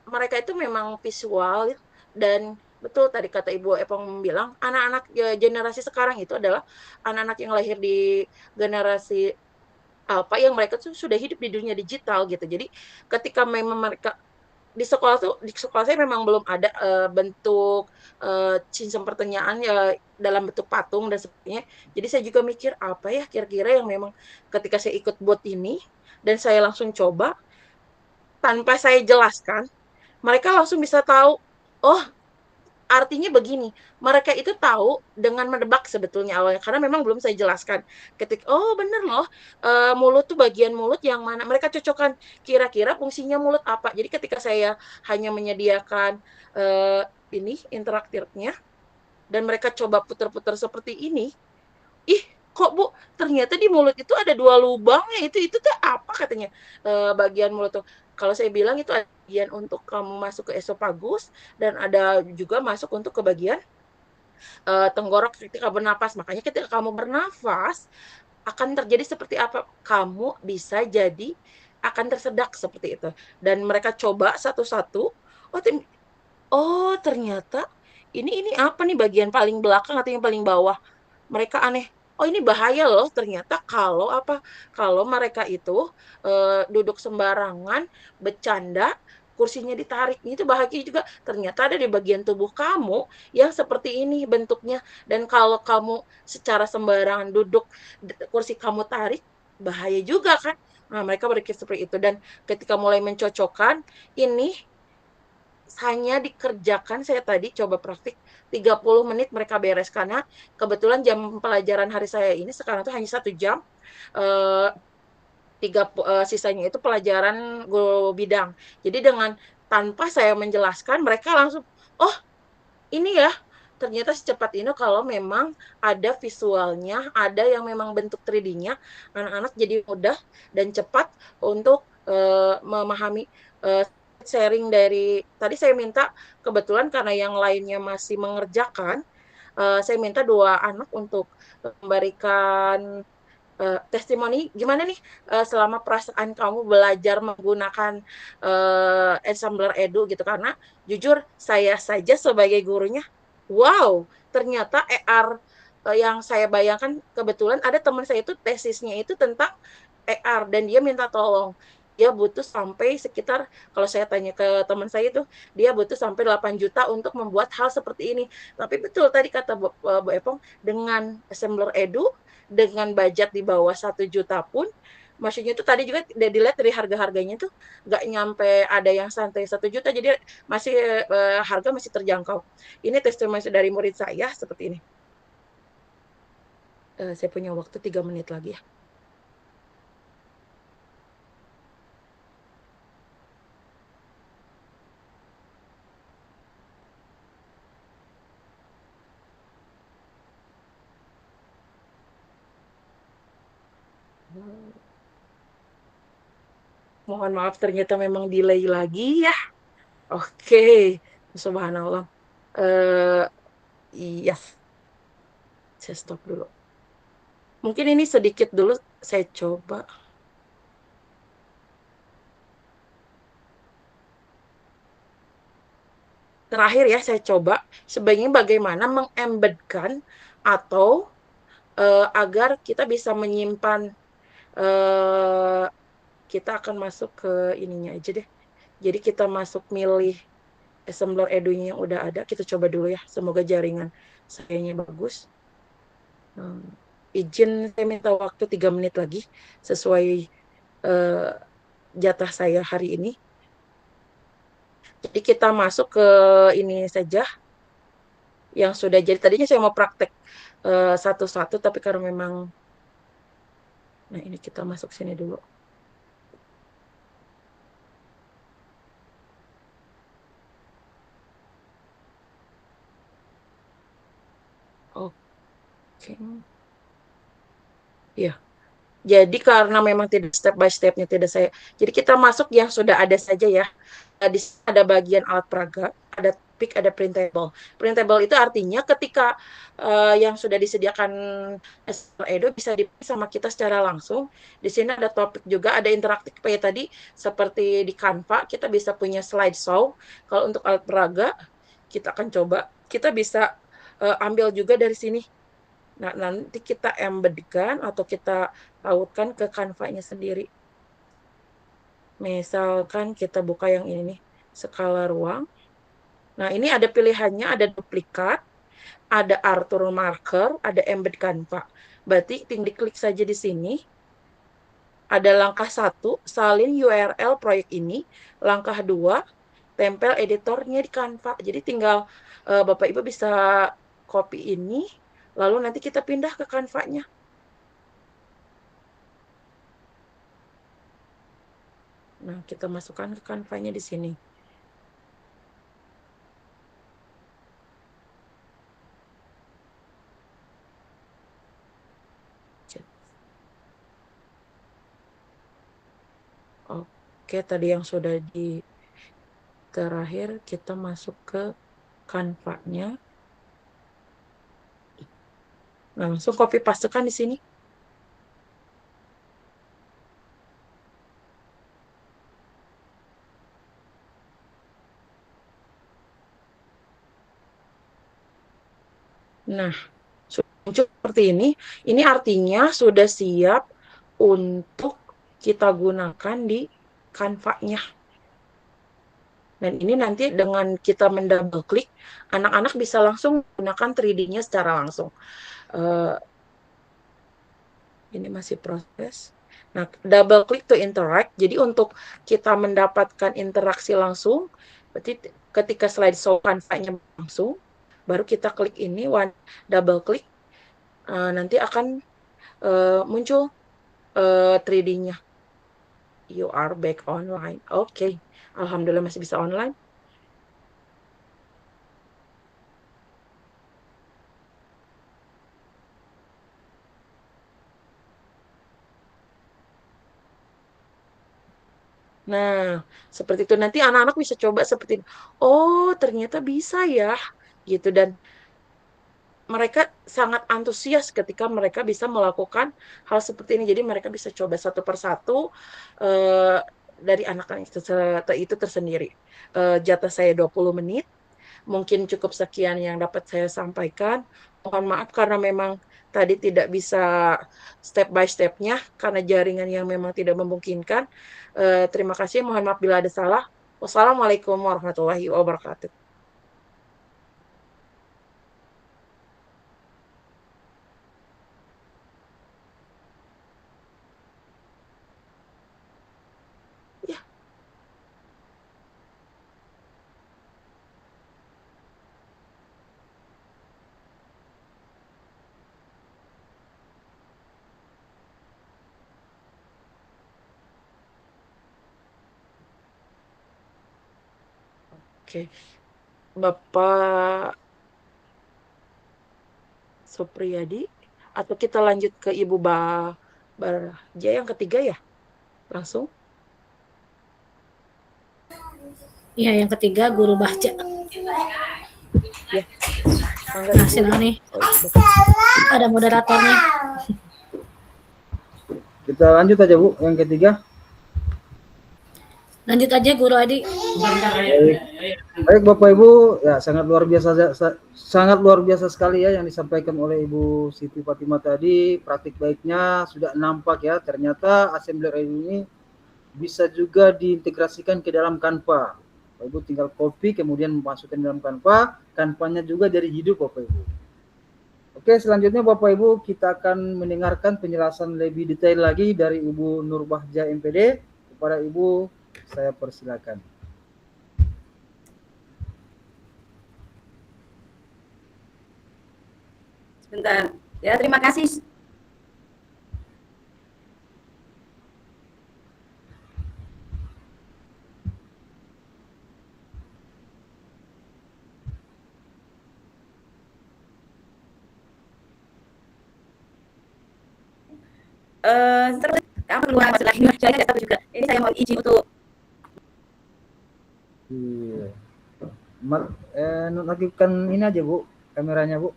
D: mereka itu memang visual, dan betul tadi kata Ibu Epong bilang, anak-anak generasi sekarang itu adalah anak-anak yang lahir di generasi apa yang mereka tuh sudah hidup di dunia digital gitu. Jadi ketika memang mereka di sekolah saya memang belum ada bentuk sistem pertanyaan ya dalam bentuk patung dan sebagainya. Jadi saya juga mikir apa ya kira-kira yang memang ketika saya ikut bot ini dan saya langsung coba tanpa saya jelaskan, mereka langsung bisa tahu, oh artinya begini. Mereka itu tahu dengan menebak sebetulnya awalnya karena memang belum saya jelaskan. Ketika oh bener loh, mulut tuh bagian mulut yang mana. Mereka cocokkan kira-kira fungsinya mulut apa. Jadi ketika saya hanya menyediakan ini interaktifnya dan mereka coba putar-putar seperti ini, ih kok Bu ternyata di mulut itu ada 2 lubang ya, itu tuh apa katanya bagian mulut tuh. Kalau saya bilang itu bagian untuk kamu masuk ke esofagus dan ada juga masuk untuk ke bagian tenggorok ketika bernapas. Makanya ketika kamu bernafas akan terjadi seperti apa, kamu bisa jadi akan tersedak seperti itu. Dan mereka coba satu-satu, oh ternyata ini apa nih bagian paling belakang atau yang paling bawah. Mereka aneh, oh ini bahaya loh ternyata kalau apa, kalau mereka itu duduk sembarangan bercanda, kursinya ditarik, itu bahaya juga, ternyata ada di bagian tubuh kamu yang seperti ini bentuknya, dan kalau kamu secara sembarangan duduk kursi kamu tarik, bahaya juga kan. Nah mereka berpikir seperti itu, dan ketika mulai mencocokkan ini hanya dikerjakan, saya tadi coba praktik 30 menit mereka beres, karena kebetulan jam pelajaran hari saya ini sekarang tuh hanya 1 jam, eh, sisanya itu pelajaran guru bidang. Jadi dengan tanpa saya menjelaskan mereka langsung, oh ini ya ternyata secepat ini kalau memang ada visualnya, ada yang memang bentuk 3D-nya, anak-anak jadi mudah dan cepat untuk memahami. Sharing dari tadi saya minta, kebetulan karena yang lainnya masih mengerjakan, saya minta 2 anak untuk memberikan testimoni gimana nih selama perasaan kamu belajar menggunakan Ensembler Edu gitu, karena jujur saya saja sebagai gurunya, wow ternyata yang saya bayangkan kebetulan ada teman saya itu tesisnya itu tentang AR dan dia minta tolong. Dia butuh sampai sekitar kalau saya tanya ke teman saya itu dia butuh sampai 8 juta untuk membuat hal seperti ini. Tapi betul tadi kata Bu Epong dengan Assembler Edu dengan budget di bawah 1 juta pun maksudnya itu tadi juga dilihat dari harga-harganya tuh nggak nyampe ada yang santai 1 juta jadi masih harga masih terjangkau. Ini testimoni dari murid saya seperti ini. Saya punya waktu 3 menit lagi ya. Mohon maaf ternyata memang delay lagi ya. Oke, subhanallah. Iya, saya stop dulu. Mungkin ini sedikit dulu saya coba. Terakhir ya saya coba sebaiknya bagaimana mengembedkan atau agar kita bisa menyimpan kita akan masuk ke ininya aja deh. Jadi kita masuk milih Assembler Edu-nya yang udah ada. Kita coba dulu ya. Semoga jaringan sayanya bagus. Izin saya minta waktu 3 menit lagi sesuai jatah saya hari ini. Jadi kita masuk ke ini saja yang sudah jadi. Tadinya saya mau praktek satu-satu tapi karena memang nah ini kita masuk sini dulu. Oke. Ya. Jadi karena memang tidak step by stepnya tidak saya. Jadi kita masuk yang sudah ada saja ya. Di sini ada bagian alat peraga, ada topik, ada printable. Printable itu artinya ketika yang sudah disediakan Edo bisa dipakai sama kita secara langsung. Di sini ada topik juga, ada interaktif kayak tadi seperti di Canva kita bisa punya slideshow. Kalau untuk alat peraga kita akan coba. Kita bisa ambil juga dari sini. Nah, nanti kita embedkan atau kita pautkan ke Canva-nya sendiri. Misalkan kita buka yang ini nih, skala ruang. Nah, ini ada pilihannya, ada duplikat, ada Arthur marker, ada embed Canva. Berarti tinggal diklik saja di sini. Ada langkah 1, salin URL proyek ini. Langkah 2, tempel editornya di Canva. Jadi tinggal Bapak Ibu bisa copy ini, lalu nanti kita pindah ke Canva-nya. Nah, kita masukkan ke Canva-nya di sini. Oke, tadi yang sudah di terakhir kita masuk ke Canva-nya. Langsung copy pastekan di sini. Nah, muncul seperti ini. Ini artinya sudah siap untuk kita gunakan di Canva-nya. Dan ini nanti dengan kita mendouble klik, anak-anak bisa langsung gunakan 3D-nya secara langsung. Ini masih proses. Nah, double click to interact. Jadi untuk kita mendapatkan interaksi langsung, berarti ketika slideshow Canva-nya langsung, baru kita klik ini, double click, nanti akan muncul 3D-nya. You are back online. Oke, alhamdulillah masih bisa online. Nah, seperti itu nanti anak-anak bisa coba seperti ini. Oh, ternyata bisa ya, gitu. Dan mereka sangat antusias ketika mereka bisa melakukan hal seperti ini. Jadi mereka bisa coba satu persatu dari anak-anak itu tersendiri. Jatah saya 20 menit. Mungkin cukup sekian yang dapat saya sampaikan. Mohon maaf karena memang tadi tidak bisa step by step-nya karena jaringan yang memang tidak memungkinkan. Terima kasih, mohon maaf bila ada salah. Wassalamualaikum warahmatullahi wabarakatuh. Ya, oke. Bapak Supriyadi, atau kita lanjut ke Ibu Barja yang ketiga ya? Langsung?
C: Iya, yang ketiga Guru Bahja.
D: Ya, mangga
C: Nah,
D: Ibu.
C: silakan nih.
D: Oh,
C: Ada moderatornya.
A: Kita lanjut aja Bu, yang ketiga.
C: Lanjut aja Guru Adi.
A: Baik Bapak Ibu, ya sangat luar biasa sekali ya yang disampaikan oleh Ibu Siti Fatimah tadi. Praktik baiknya sudah nampak ya, ternyata assembler ini bisa juga diintegrasikan ke dalam Canva. Bapak Ibu tinggal copy kemudian memasukkan dalam Canva, Canva-nya juga dari hidup Bapak Ibu. Oke, selanjutnya Bapak Ibu kita akan mendengarkan penjelasan lebih detail lagi dari Ibu Nurbahja MPD. Kepada Ibu saya persilakan.
E: Sebentar. Ya, terima kasih. Terus kamu keluar masuk lagi, saya tidak tahu juga. Ini saya mau izin untuk
A: Iya. Nonaktifkan ini aja Bu, kameranya Bu.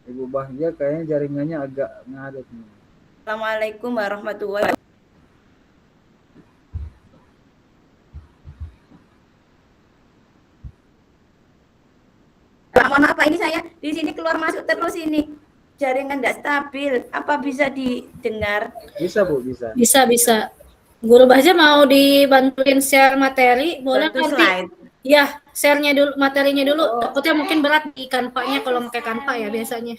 A: Ibu Bahja kayaknya jaringannya agak ngadet nih.
E: Assalamualaikum warahmatullahi wabarakatuh. Mohon maaf Pak, ini saya di sini keluar masuk terus ini. Jaringan tidak stabil. Apa bisa didengar?
A: Bisa Bu, bisa.
C: Bisa. Guru Bahja mau dibantuin share materi, boleh
E: Bantu
C: nanti?
E: slide.
C: Ya, share-nya dulu, materinya dulu. Takutnya mungkin berat di Canva-nya kalau pakai Canva ya biasanya.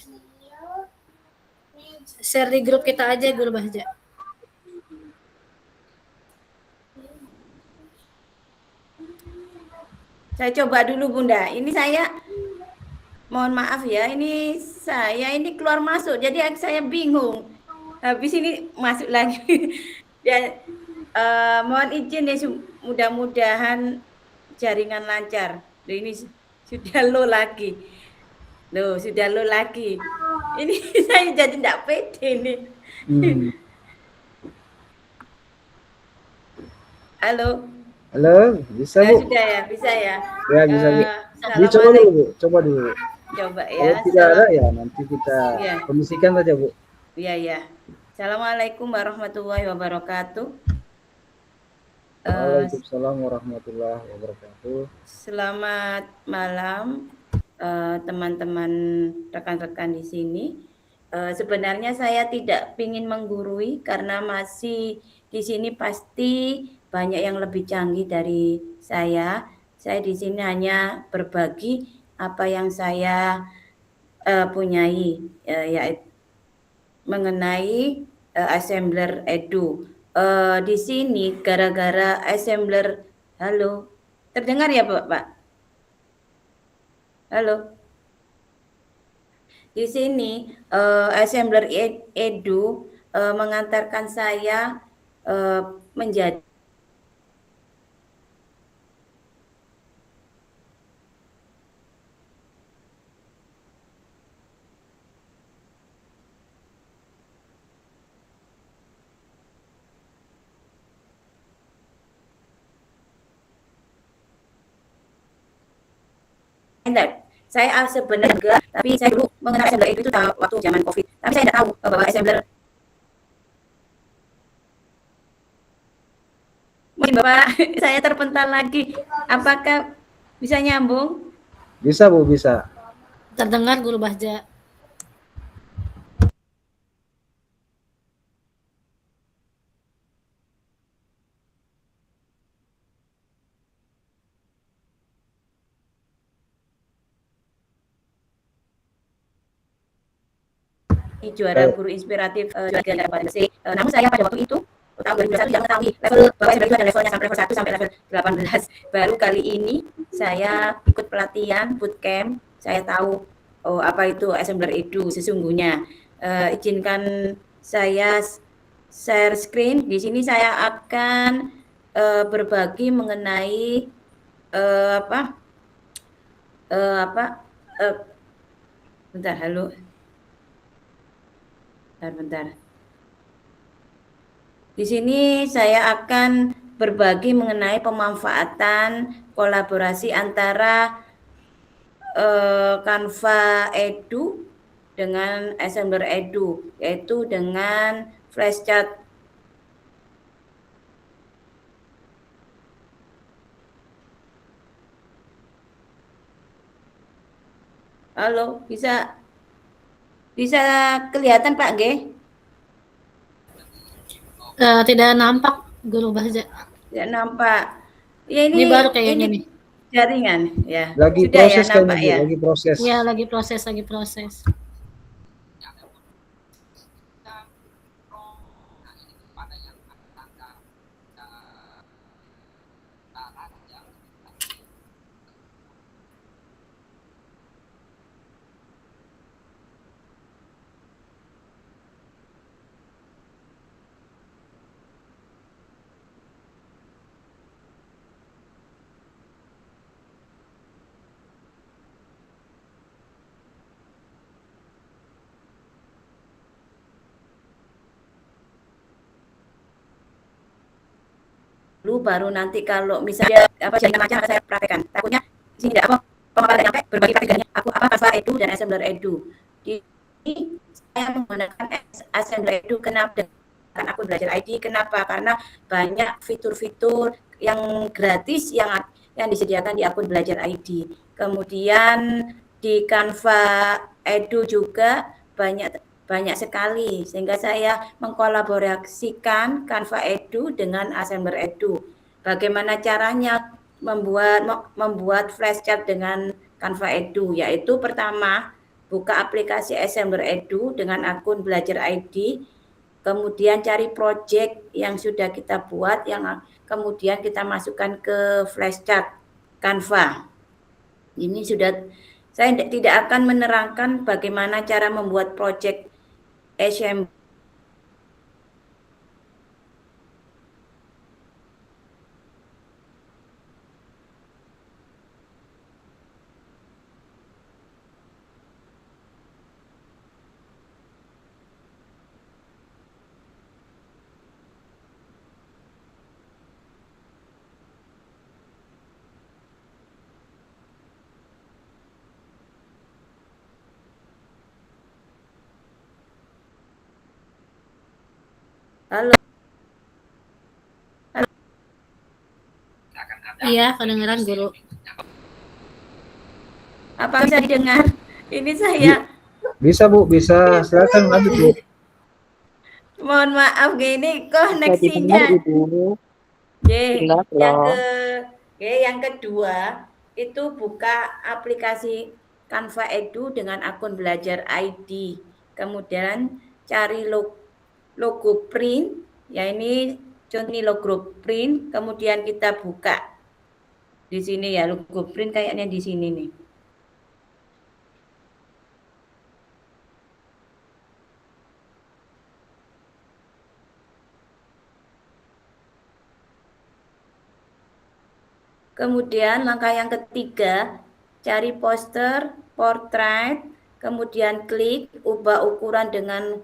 C: Share di grup kita aja Guru Bahja.
E: Saya coba dulu Bunda. Ini saya mohon maaf ya, ini saya ini keluar masuk, jadi saya bingung. Habis ini masuk lagi. Dan mohon izin ya, mudah-mudahan jaringan lancar. Loh, ini sudah low lagi. Ini saya jadi tidak pede nih. Halo,
A: bisa Bu?
E: sudah ya, bisa ya.
A: Ya bisa Bu. Coba dulu Bu, coba dulu.
E: Coba ya.
A: Kalau tidak ada ya nanti kita kondisikan saja Bu.
E: Iya. Assalamualaikum warahmatullahi wabarakatuh.
A: Waalaikumsalam warahmatullahi wabarakatuh.
E: Selamat malam teman-teman rekan-rekan di sini. Sebenarnya saya tidak ingin menggurui karena masih di sini pasti banyak yang lebih canggih dari saya. Saya di sini hanya berbagi apa yang saya punyai, yaitu mengenai assembler edu. Di sini gara-gara assembler, halo, terdengar ya Pak? Halo. Di sini assembler edu mengantarkan saya menjadi saya sebenarnya, tapi saya dulu mengenal assembler itu waktu zaman COVID. Tapi saya tidak tahu bahwa assembler lagi Bapak, saya terpental lagi. Apakah bisa nyambung?
A: Bisa Bu, bisa.
C: Terdengar Guru Bahja.
E: Juara guru inspiratif juara namun saya pada waktu itu tahun 2021 tidak mengetahui level bahwa SMP itu ada levelnya sampai level 1 sampai level 18. Baru kali ini saya ikut pelatihan bootcamp, saya tahu apa itu assembler edu sesungguhnya. Izinkan saya share screen. Di sini saya akan berbagi mengenai bentar, halo. Bentar. Di sini saya akan berbagi mengenai pemanfaatan kolaborasi antara Canva Edu dengan Assembler Edu, yaitu dengan flashchart. Halo, bisa kelihatan Pak G?
C: Tidak nampak Guru Bahja.
E: Tidak nampak. Ya
C: Ini baru kayaknya nih.
E: Jaringan ya.
A: Lagi
E: Sudah
A: proses
E: ya nampak
A: kayaknya,
E: ya.
A: lagi proses.
C: Ya, lagi proses.
E: Dulu baru nanti kalau misalnya jaringan macam saya praktekkan. Takutnya di sini tidak pemaparan sampai berbagi praktikanya. Aku Canva Edu dan Assembler Edu. Di sini saya menggunakan Assembler Edu kenapa? Kan aku belajar ID kenapa? Karena banyak fitur-fitur yang gratis yang disediakan di akun belajar ID. Kemudian di Canva Edu juga banyak sekali sehingga saya mengkolaborasikan Canva Edu dengan Assembler Edu. Bagaimana caranya membuat flashchart dengan Canva Edu, yaitu pertama buka aplikasi Assembler Edu dengan akun belajar ID, kemudian cari project yang sudah kita buat yang kemudian kita masukkan ke flashchart Canva. Ini sudah, saya tidak akan menerangkan bagaimana cara membuat project assembly. Halo.
C: Iya, kedengaran Guru.
E: Apa bisa didengar? Ini saya.
A: Bisa Bu, bisa. Silakan lanjut Bu.
E: Mohon maaf, gini koneksinya. Yang kedua itu buka aplikasi Canva Edu dengan akun belajar ID. Kemudian cari logo print. Ya ini contoh logo print. Kemudian kita buka di sini ya logo print kayaknya di sini nih. Kemudian langkah yang ketiga, cari poster, portrait, kemudian klik, ubah ukuran dengan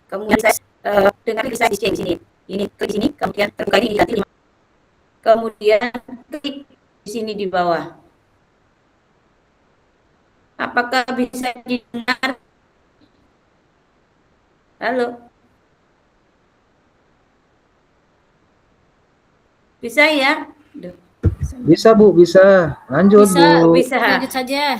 E: Kemudian saya dengan klik saya di sini. Ini klik di sini, kemudian terbuka ini diganti 5. Kemudian klik di sini di bawah. Apakah bisa didengar? Halo? Bisa ya?
A: Bisa Bu, bisa. Lanjut
C: Bisa,
A: Bu.
E: Bisa.
C: lanjut saja.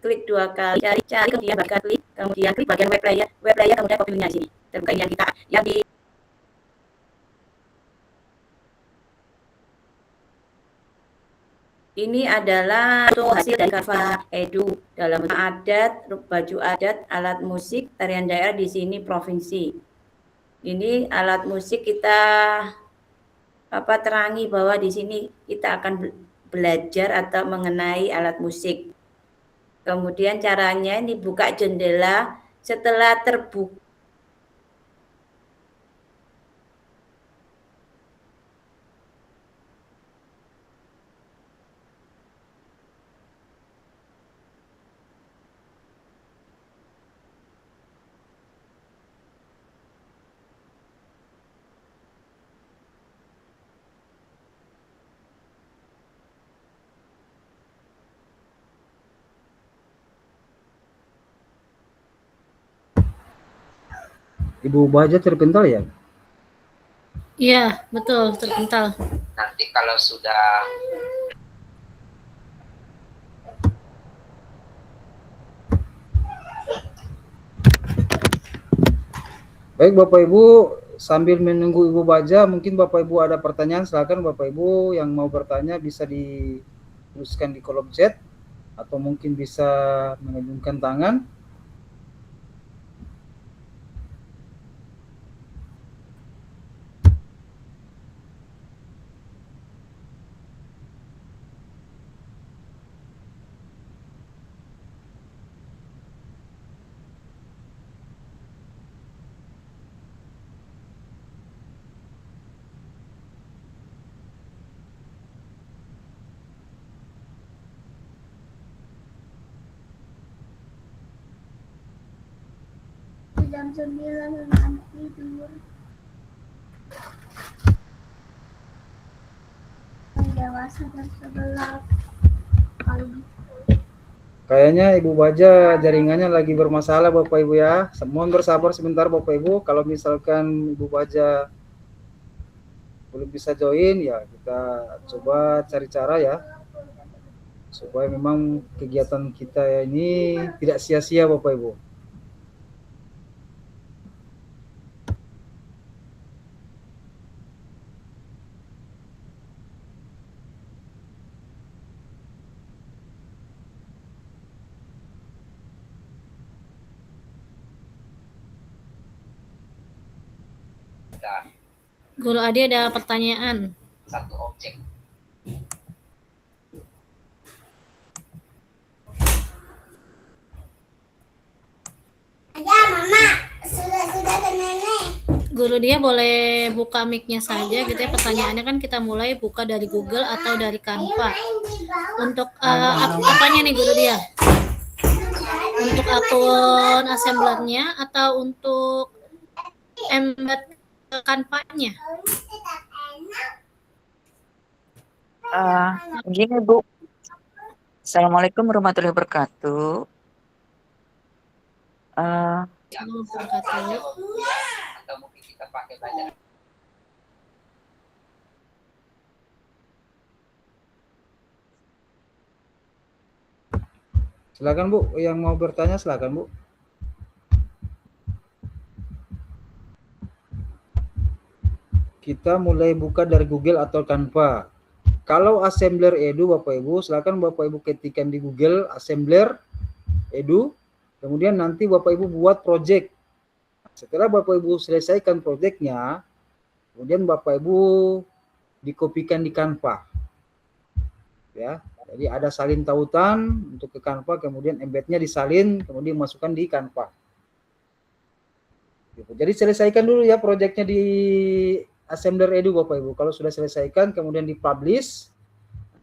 E: Klik 2 kali, cari, kemudian klik bagian web player, kemudian copy linknya di sini. Terbuka ini yang di ini adalah hasil dari Canva Edu dalam adat, baju adat, alat musik, tarian daerah di sini provinsi. Ini alat musik kita terangi bahwa di sini kita akan belajar atau mengenai alat musik. Kemudian caranya ini buka jendela, setelah terbuka
A: Ibu Baja terpental ya?
C: Iya, betul, terpental.
F: Nanti kalau sudah
A: Baik Bapak Ibu, sambil menunggu Ibu Baja, mungkin Bapak Ibu ada pertanyaan, silakan Bapak Ibu yang mau bertanya bisa dituliskan di kolom chat atau mungkin bisa mengayunkan tangan.
G: Jam 9 anak tidur. Yang dewasa jam 11. Kalau
A: Kayaknya Ibu Baja jaringannya lagi bermasalah Bapak Ibu ya. Mohon bersabar sebentar Bapak Ibu. Kalau misalkan Ibu Baja belum bisa join ya kita coba cari cara ya. Supaya memang kegiatan kita ini tidak sia-sia Bapak Ibu.
C: Guru Adi ada pertanyaan.
F: satu objek.
G: ya mama sudah ke nenek.
C: Guru dia boleh buka mic-nya saja gitu ya. Pertanyaannya kan kita mulai buka dari Google atau dari Canva. Untuk apanya nih Guru dia? Untuk akun assemblernya atau untuk embed Canva-nya?
H: Gini Bu, Assalamualaikum warahmatullahi wabarakatuh.
F: Atau mungkin kita pakai banyak.
A: Silakan Bu, yang mau bertanya silakan Bu. Kita mulai buka dari Google atau Canva. Kalau Assembler Edu Bapak Ibu, silakan Bapak Ibu ketikkan di Google Assembler Edu. Kemudian nanti Bapak Ibu buat project. Setelah Bapak Ibu selesaikan proyeknya, kemudian Bapak Ibu dikopikan di Canva. Ya, jadi ada salin tautan untuk ke Canva, kemudian embednya disalin, kemudian masukkan di Canva. Gitu. Jadi selesaikan dulu ya proyeknya di Assembler Edu Bapak Ibu. Kalau sudah selesaikan, kemudian dipublish.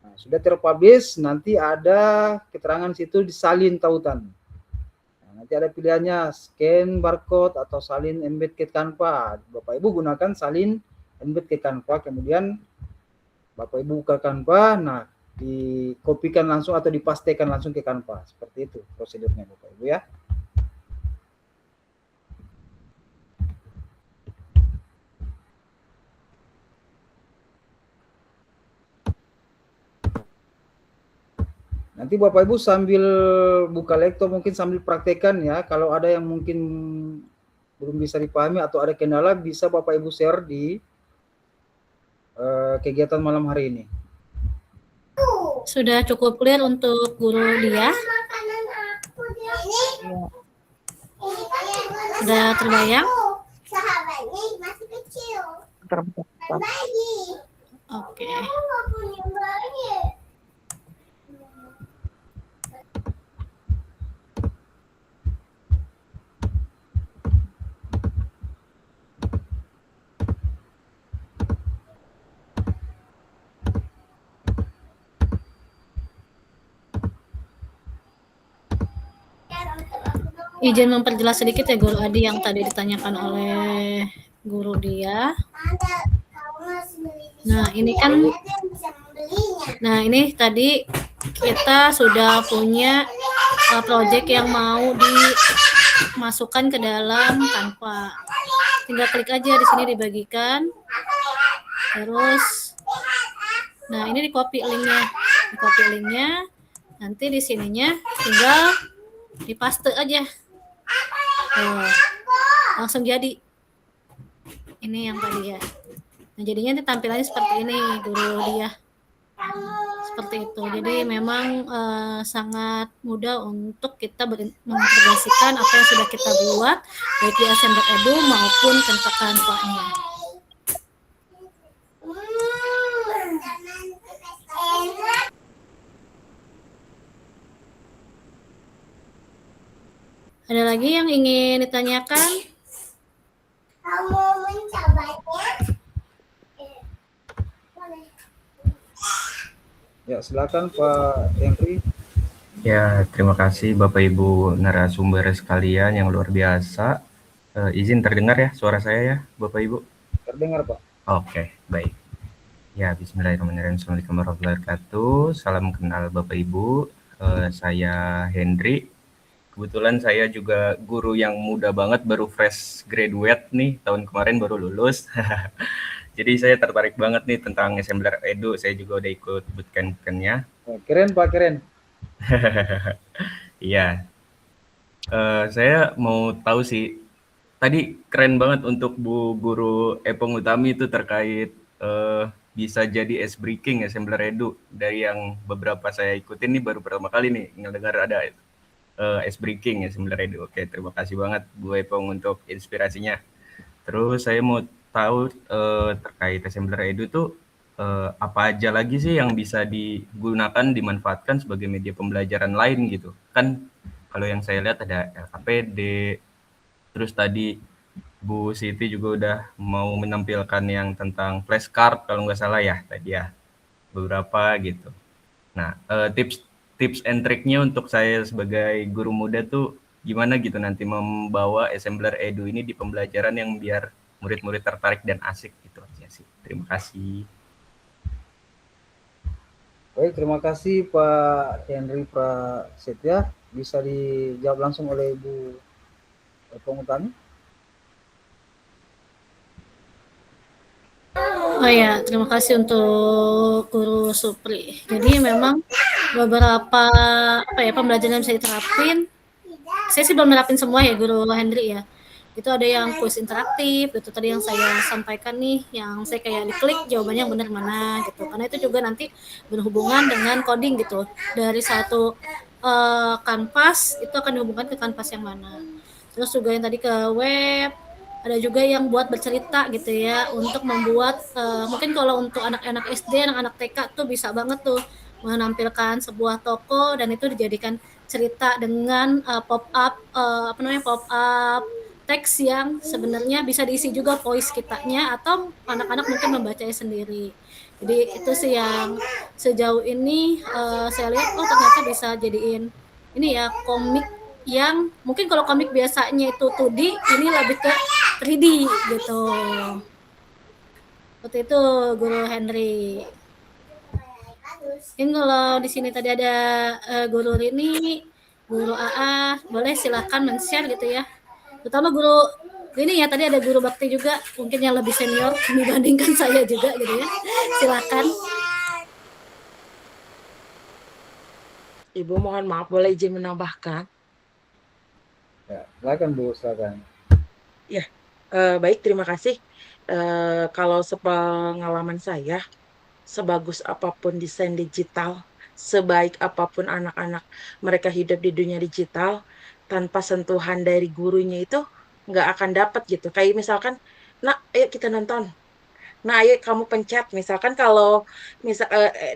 A: Nah, sudah terpublish, nanti ada keterangan situ disalin tautan. Nanti ada pilihannya scan barcode atau salin embed ke Canva. Bapak Ibu gunakan salin embed ke Canva, kemudian Bapak Ibu buka Canva, nah dikopikan langsung atau dipastekan langsung ke Canva. Seperti itu prosedurnya Bapak Ibu ya. Nanti Bapak Ibu sambil buka laptop mungkin sambil praktekkan ya. Kalau ada yang mungkin belum bisa dipahami atau ada kendala, bisa Bapak Ibu share di kegiatan malam hari ini.
C: Sudah cukup clear untuk Guru Dia?
G: Makanan aku dia. Ini kan
C: Sudah terbayang?
G: sahabatnya masih kecil.
H: Terbuka.
G: Bayi.
C: Oke.
G: Aku nggak punya bayi.
C: Izin memperjelas sedikit ya Guru Adi yang tadi ditanyakan oleh Guru Dia.
G: Ada kamu harus beli di
C: Nah, ini kan
G: Shopee, ada yang bisa membelinya.
C: Nah, ini tadi kita sudah punya project yang mau dimasukkan ke dalam Canva. Tinggal klik aja di sini dibagikan. Terus, nah ini di copy linknya. Nanti di sininya tinggal dipaste aja. Tuh, langsung jadi. Ini yang tadi ya. Nah, jadinya nanti tampilannya seperti ini, Guru Dia. Seperti itu. Jadi memang sangat mudah untuk kita mengintegrasikan apa yang sudah kita buat baik di Assembler Edu maupun Canva-nya. Ada lagi yang ingin ditanyakan?
G: Kamu mencobanya? Boleh.
A: Ya, silakan Pak Henry.
I: Ya, terima kasih Bapak Ibu narasumber sekalian yang luar biasa. Izin terdengar ya suara saya ya, Bapak Ibu?
A: Terdengar Pak.
I: Oke, baik. Ya, bismillahirrahmanirrahim. Assalamualaikum warahmatullahi wabarakatuh. Salam kenal Bapak Ibu. Saya Hendri. Kebetulan saya juga guru yang muda banget, baru fresh graduate nih, tahun kemarin baru lulus. Jadi saya tertarik banget nih tentang Assembler Edu. Saya juga udah ikut bootcamp-nya.
A: Keren Pak, keren.
I: Iya. Saya mau tahu sih, tadi keren banget untuk Bu Guru Epong Utami itu terkait bisa jadi ice breaking Assembler Edu. Dari yang beberapa saya ikutin nih baru pertama kali nih ngedengar ada ice breaking Assembler Edu. Oke, terima kasih banget Bu Epong untuk inspirasinya. Terus saya mau tahu terkait Assembler Edu tuh apa aja lagi sih yang bisa digunakan, dimanfaatkan sebagai media pembelajaran lain gitu. Kan kalau yang saya lihat ada LKPD, terus tadi Bu Siti juga udah mau menampilkan yang tentang flashcard kalau nggak salah ya tadi ya, beberapa gitu. Nah, tips and triknya untuk saya sebagai guru muda tuh gimana gitu nanti membawa Assembler Edu ini di pembelajaran yang biar murid-murid tertarik dan asik gitu aja sih. Terima kasih.
A: Baik, terima kasih Pak Henry Prasetya. Bisa dijawab langsung oleh Ibu Epong Utami.
C: Oh ya, terima kasih untuk Guru Supri. Jadi memang beberapa pembelajaran yang bisa diterapin. Saya sih belum nerapin semua ya Guru Hendri ya. Itu ada yang kuis interaktif, itu tadi yang saya sampaikan nih, yang saya kayak diklik jawabannya yang benar mana gitu. Karena itu juga nanti berhubungan dengan coding gitu. Dari satu kanvas itu akan dihubungkan ke kanvas yang mana. terus juga yang tadi ke web, ada juga yang buat bercerita gitu ya, untuk membuat mungkin kalau untuk anak-anak SD, anak-anak TK tuh bisa banget tuh menampilkan sebuah toko dan itu dijadikan cerita dengan pop up pop up teks yang sebenarnya bisa diisi juga voice kitanya atau anak-anak mungkin membacanya sendiri. Jadi itu sih yang sejauh ini saya lihat ternyata bisa jadiin ini ya komik yang mungkin kalau komik biasanya itu 2D, ini lebih ke 3D gitu. Seperti itu Guru Henry. Mungkin kalau di sini tadi ada Guru Rini, Guru AA, boleh silahkan men-share gitu ya. Terutama Guru ini ya, tadi ada Guru Bakti juga, mungkin yang lebih senior dibandingkan saya juga gitu ya. Silakan.
D: Ibu mohon maaf, boleh izin menambahkan?
A: Ya, silakan Bu, silakan.
D: Ya, baik, terima kasih. Kalau sepengalaman saya, sebagus apapun desain digital, sebaik apapun anak-anak mereka hidup di dunia digital, tanpa sentuhan dari gurunya itu nggak akan dapat gitu. Kayak misalkan, nak, ayo kita nonton. Nah, ayo kamu pencet. Misalkan kalau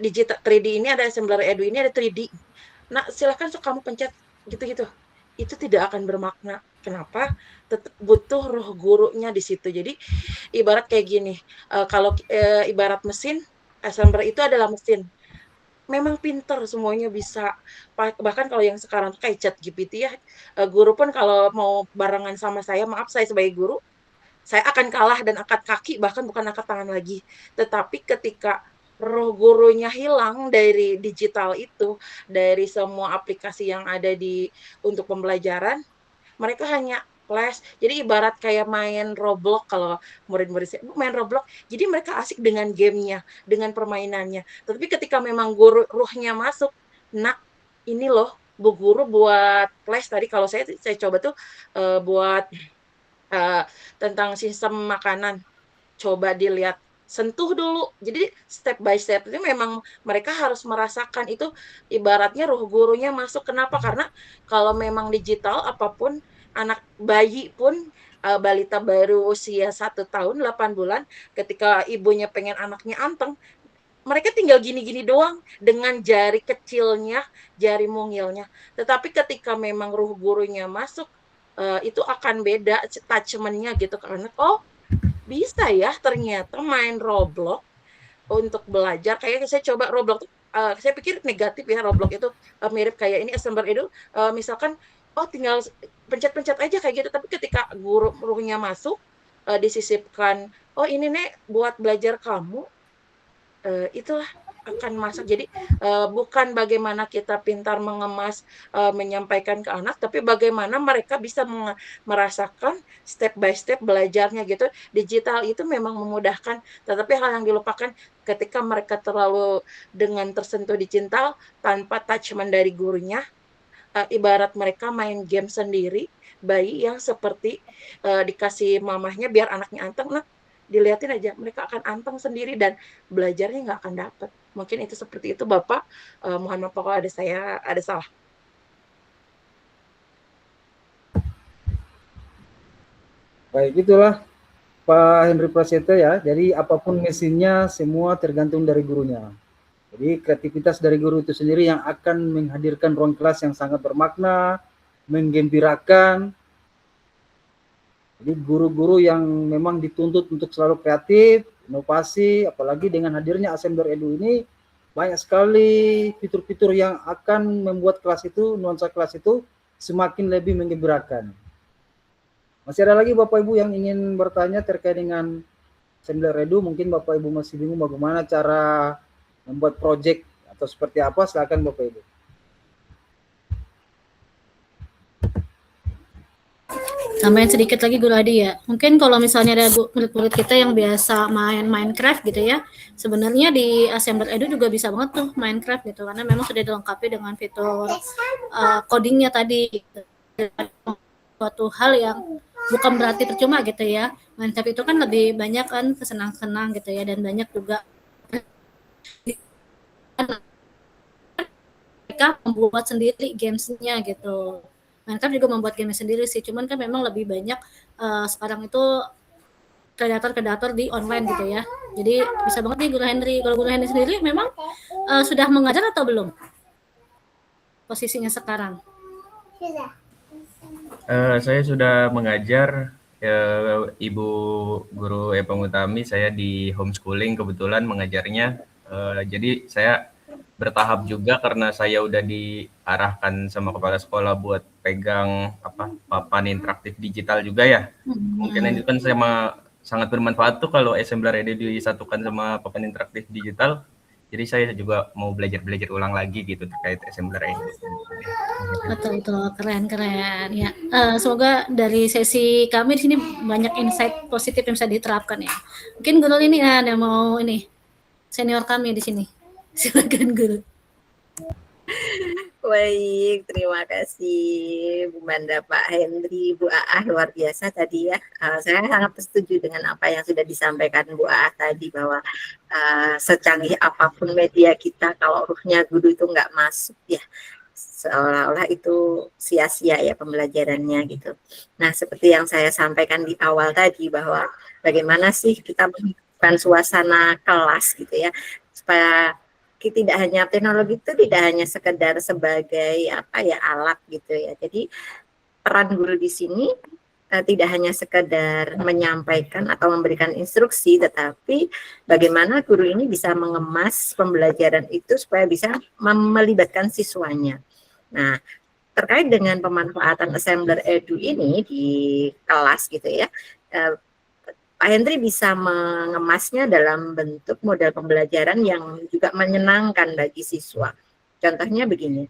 D: digital 3D ini ada Assembler Edu ini ada 3D. Nah, silakan kamu pencet gitu-gitu. Itu tidak akan bermakna. Kenapa? Tetap butuh roh gurunya di situ. Jadi ibarat kayak gini. Kalau ibarat mesin, assembler itu adalah mesin. Memang pinter, semuanya bisa. Bahkan kalau yang sekarang kayak ChatGPT ya, guru pun kalau mau barengan sama saya, maaf saya sebagai guru, saya akan kalah dan angkat kaki, bahkan bukan angkat tangan lagi. Tetapi ketika roh gurunya hilang dari digital itu, dari semua aplikasi yang ada untuk pembelajaran, mereka hanya flash. Jadi ibarat kayak main Roblox, kalau murid-murid saya main Roblox, jadi mereka asik dengan gamenya, dengan permainannya. Tapi ketika memang guru ruhnya masuk, nah ini loh Bu Guru buat flash tadi, kalau saya coba tuh buat tentang sistem makanan, coba dilihat, sentuh dulu. Jadi step by step itu memang mereka harus merasakan itu, ibaratnya ruh gurunya masuk. Kenapa? Karena kalau memang digital apapun, anak bayi pun balita baru usia 1 tahun 8 bulan, ketika ibunya pengen anaknya anteng, mereka tinggal gini-gini doang dengan jari kecilnya, jari mungilnya. Tetapi ketika memang ruh gurunya masuk, itu akan beda attachment-nya gitu, karena bisa ya ternyata main Roblox untuk belajar. Kayaknya saya coba Roblox, saya pikir negatif ya, Roblox itu mirip kayak ini Assembler Edu, misalkan tinggal pencet-pencet aja kayak gitu, tapi ketika gurunya masuk, disisipkan, ini Nek buat belajar kamu, itulah akan masuk. Jadi bukan bagaimana kita pintar mengemas, menyampaikan ke anak, tapi bagaimana mereka bisa merasakan step by step belajarnya gitu. Digital itu memang memudahkan, tetapi hal yang dilupakan ketika mereka terlalu dengan tersentuh digital tanpa attachment dari gurunya, ibarat mereka main game sendiri, bayi yang seperti dikasih mamahnya biar anaknya anteng, nah dilihatin aja mereka akan anteng sendiri dan belajarnya nggak akan dapat. Mungkin itu seperti itu Bapak, mohon maaf kalau ada salah.
A: Baik, itulah Pak Henry Prasetyo ya. Jadi apapun mesinnya semua tergantung dari gurunya. Jadi kreativitas dari guru itu sendiri yang akan menghadirkan ruang kelas yang sangat bermakna, menggembirakan. Jadi guru-guru yang memang dituntut untuk selalu kreatif, inovasi, apalagi dengan hadirnya Assembler Edu ini, banyak sekali fitur-fitur yang akan membuat kelas itu, nuansa kelas itu semakin lebih menggembirakan. Masih ada lagi Bapak Ibu yang ingin bertanya terkait dengan Assembler Edu? Mungkin Bapak Ibu masih bingung bagaimana cara membuat project atau seperti apa, silakan Bapak Ibu.
C: Tambahin sedikit lagi Guru Adi ya. Mungkin kalau misalnya ada murid-murid kita yang biasa main Minecraft gitu ya, sebenarnya di Assembler Edu juga bisa banget tuh Minecraft gitu, karena memang sudah dilengkapi dengan fitur codingnya tadi. Suatu hal yang bukan berarti percuma gitu ya. Minecraft itu kan lebih banyak kan kesenang-senang gitu ya, dan banyak juga mereka membuat sendiri gamesnya gitu. Minecraft juga membuat game sendiri sih, cuman kan memang lebih banyak sekarang itu kreator-kreator di online gitu ya. Jadi bisa banget nih Guru Henry. Kalau Guru Henry sendiri memang sudah mengajar atau belum? Posisinya sekarang?
G: Sudah.
I: Saya sudah mengajar, Ibu Guru Epong Utami, saya di homeschooling kebetulan mengajarnya. Jadi saya bertahap juga karena saya udah diarahkan sama kepala sekolah buat pegang papan interaktif digital juga ya. Mungkin itu kan sangat bermanfaat tuh kalau assembler ini disatukan sama papan interaktif digital. Jadi saya juga mau belajar ulang lagi gitu terkait assembler ini.
C: Betul, keren ya. Semoga dari sesi kami di sini banyak insight positif yang bisa diterapkan ya. Mungkin Guru ini ada mau senior kami di sini. Silakan Guru.
B: Baik, terima kasih Bu Manda, Pak Henry, Bu Aah, luar biasa tadi ya. Saya sangat setuju dengan apa yang sudah disampaikan Bu Aah tadi, bahwa secanggih apapun media kita, kalau ruhnya guru itu nggak masuk ya, seolah-olah itu sia-sia ya pembelajarannya gitu. Nah, seperti yang saya sampaikan di awal tadi, bahwa bagaimana sih kita menghidupkan suasana kelas gitu ya, supaya tidak hanya teknologi itu tidak hanya sekedar sebagai alat gitu ya. Jadi peran guru di sini tidak hanya sekedar menyampaikan atau memberikan instruksi, tetapi bagaimana guru ini bisa mengemas pembelajaran itu supaya bisa melibatkan siswanya. Nah, terkait dengan pemanfaatan assembler edu ini di kelas gitu ya, Pak Henry bisa mengemasnya dalam bentuk model pembelajaran yang juga menyenangkan bagi siswa. Contohnya begini,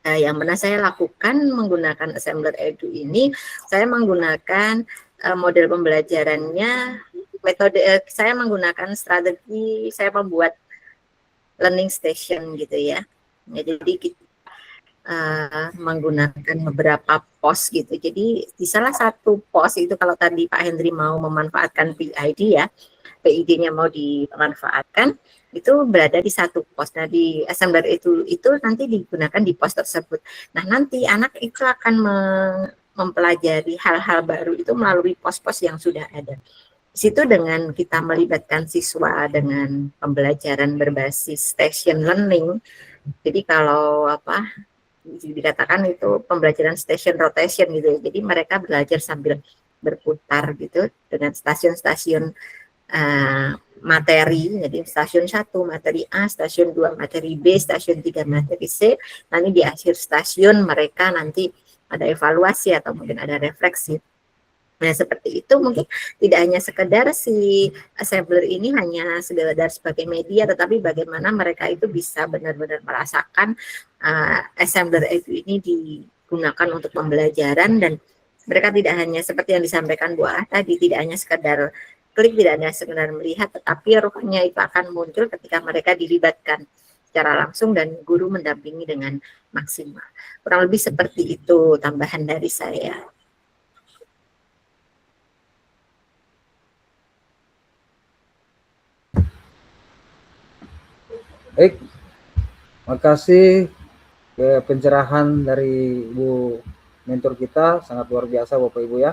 B: yang pernah saya lakukan menggunakan assembler edu ini, saya menggunakan model pembelajarannya, saya menggunakan strategi, saya membuat learning station gitu ya. Jadi kita menggunakan beberapa pos gitu. Jadi di salah satu pos itu, kalau tadi Pak Henry mau memanfaatkan PID ya, PID-nya mau dimanfaatkan, itu berada di satu pos. Nah, di assembler itu nanti digunakan di pos tersebut. Nah, nanti anak itu akan mempelajari hal-hal baru itu melalui pos-pos yang sudah ada. Di situ dengan kita melibatkan siswa dengan pembelajaran berbasis station learning. Jadi kalau dikatakan itu pembelajaran station rotation gitu ya. Jadi mereka belajar sambil berputar gitu dengan stasiun-stasiun materi. Jadi stasiun 1 materi A, stasiun 2 materi B, stasiun 3 materi C. Nanti di akhir stasiun mereka nanti ada evaluasi atau mungkin ada refleksi. Nah, seperti itu mungkin tidak hanya sekedar si assembler ini hanya sekedar sebagai media, tetapi bagaimana mereka itu bisa benar-benar merasakan assembler itu ini digunakan untuk pembelajaran, dan mereka tidak hanya seperti yang disampaikan Bu Ah tadi, tidak hanya sekedar klik, tidak hanya sekedar melihat, tetapi ruhnya itu akan muncul ketika mereka dilibatkan secara langsung dan guru mendampingi dengan maksimal. Kurang lebih seperti itu tambahan dari saya.
A: Baik, makasih pencerahan dari Ibu mentor kita, sangat luar biasa Bapak Ibu ya.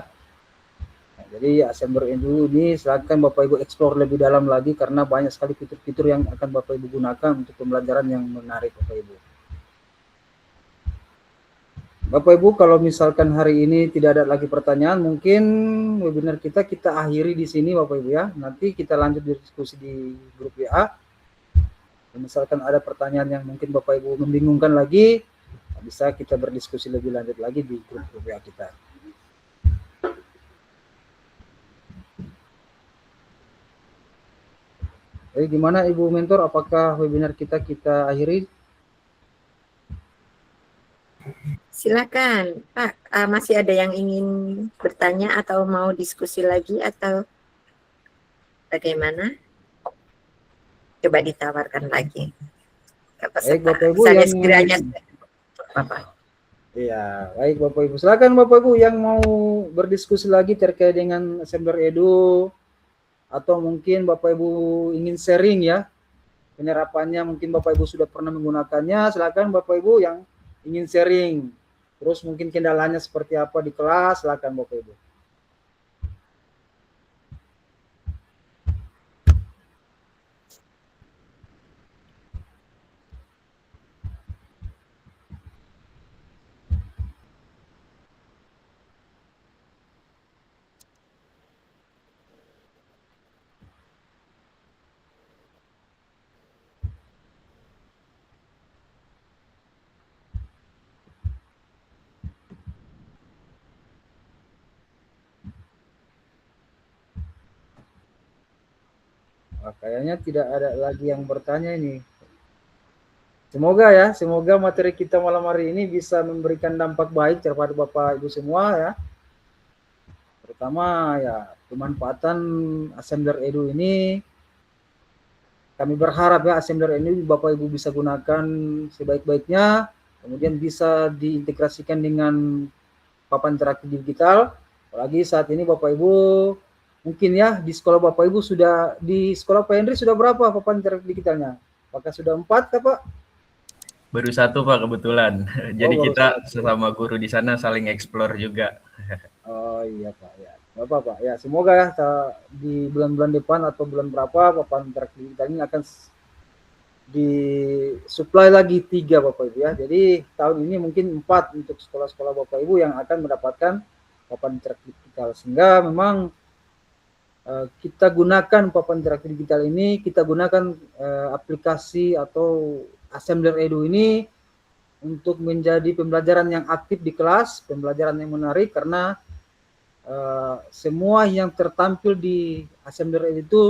A: Nah, jadi assembler edu ini silakan Bapak Ibu explore lebih dalam lagi, karena banyak sekali fitur-fitur yang akan Bapak Ibu gunakan untuk pembelajaran yang menarik Bapak Ibu. Bapak Ibu, kalau misalkan hari ini tidak ada lagi pertanyaan, mungkin webinar kita akhiri di sini Bapak Ibu ya. Nanti kita lanjut diskusi di grup WA. Misalkan ada pertanyaan yang mungkin Bapak Ibu membingungkan lagi, bisa kita berdiskusi lebih lanjut lagi di grup WA kita. Jadi gimana Ibu Mentor, apakah webinar kita akhiri?
B: Silakan Pak, masih ada yang ingin bertanya atau mau diskusi lagi atau bagaimana? Coba ditawarkan lagi.
A: Baik Bapak Ibu yang
B: sekiranya Bapak.
A: Iya, baik Bapak Ibu. Silakan Bapak Ibu yang mau berdiskusi lagi terkait dengan assembler edu, atau mungkin Bapak Ibu ingin sharing ya penyerapannya, mungkin Bapak Ibu sudah pernah menggunakannya. Silakan Bapak Ibu yang ingin sharing Terus mungkin kendalanya seperti apa di kelas, silakan Bapak Ibu. Wah, kayaknya tidak ada lagi yang bertanya ini. Semoga materi kita malam hari ini bisa memberikan dampak baik kepada Bapak Ibu semua ya. Pertama ya, pemanfaatan Assembler Edu ini kami berharap ya Assembler Edu Bapak Ibu bisa gunakan sebaik-baiknya, kemudian bisa diintegrasikan dengan papan interaktif digital. Apalagi saat ini Bapak Ibu mungkin ya di sekolah Bapak Ibu sudah, di sekolah Pak Henry sudah berapa papan interaktif digitalnya? Apakah sudah 4 Kak Pak?
I: Baru 1 Pak kebetulan. Jadi
A: baru
I: kita
A: 1.
I: sesama guru di sana saling explore juga.
A: Oh iya Pak ya. Bapak ya, semoga ya di bulan-bulan depan atau bulan berapa papan interaktif digital ini akan disuplai lagi 3 Bapak Ibu ya. Jadi tahun ini mungkin 4 untuk sekolah-sekolah Bapak Ibu yang akan mendapatkan papan interaktif digital, sehingga memang kita gunakan papan interaktif digital ini, kita gunakan aplikasi atau Assembler Edu ini untuk menjadi pembelajaran yang aktif di kelas, pembelajaran yang menarik, karena semua yang tertampil di Assembler Edu itu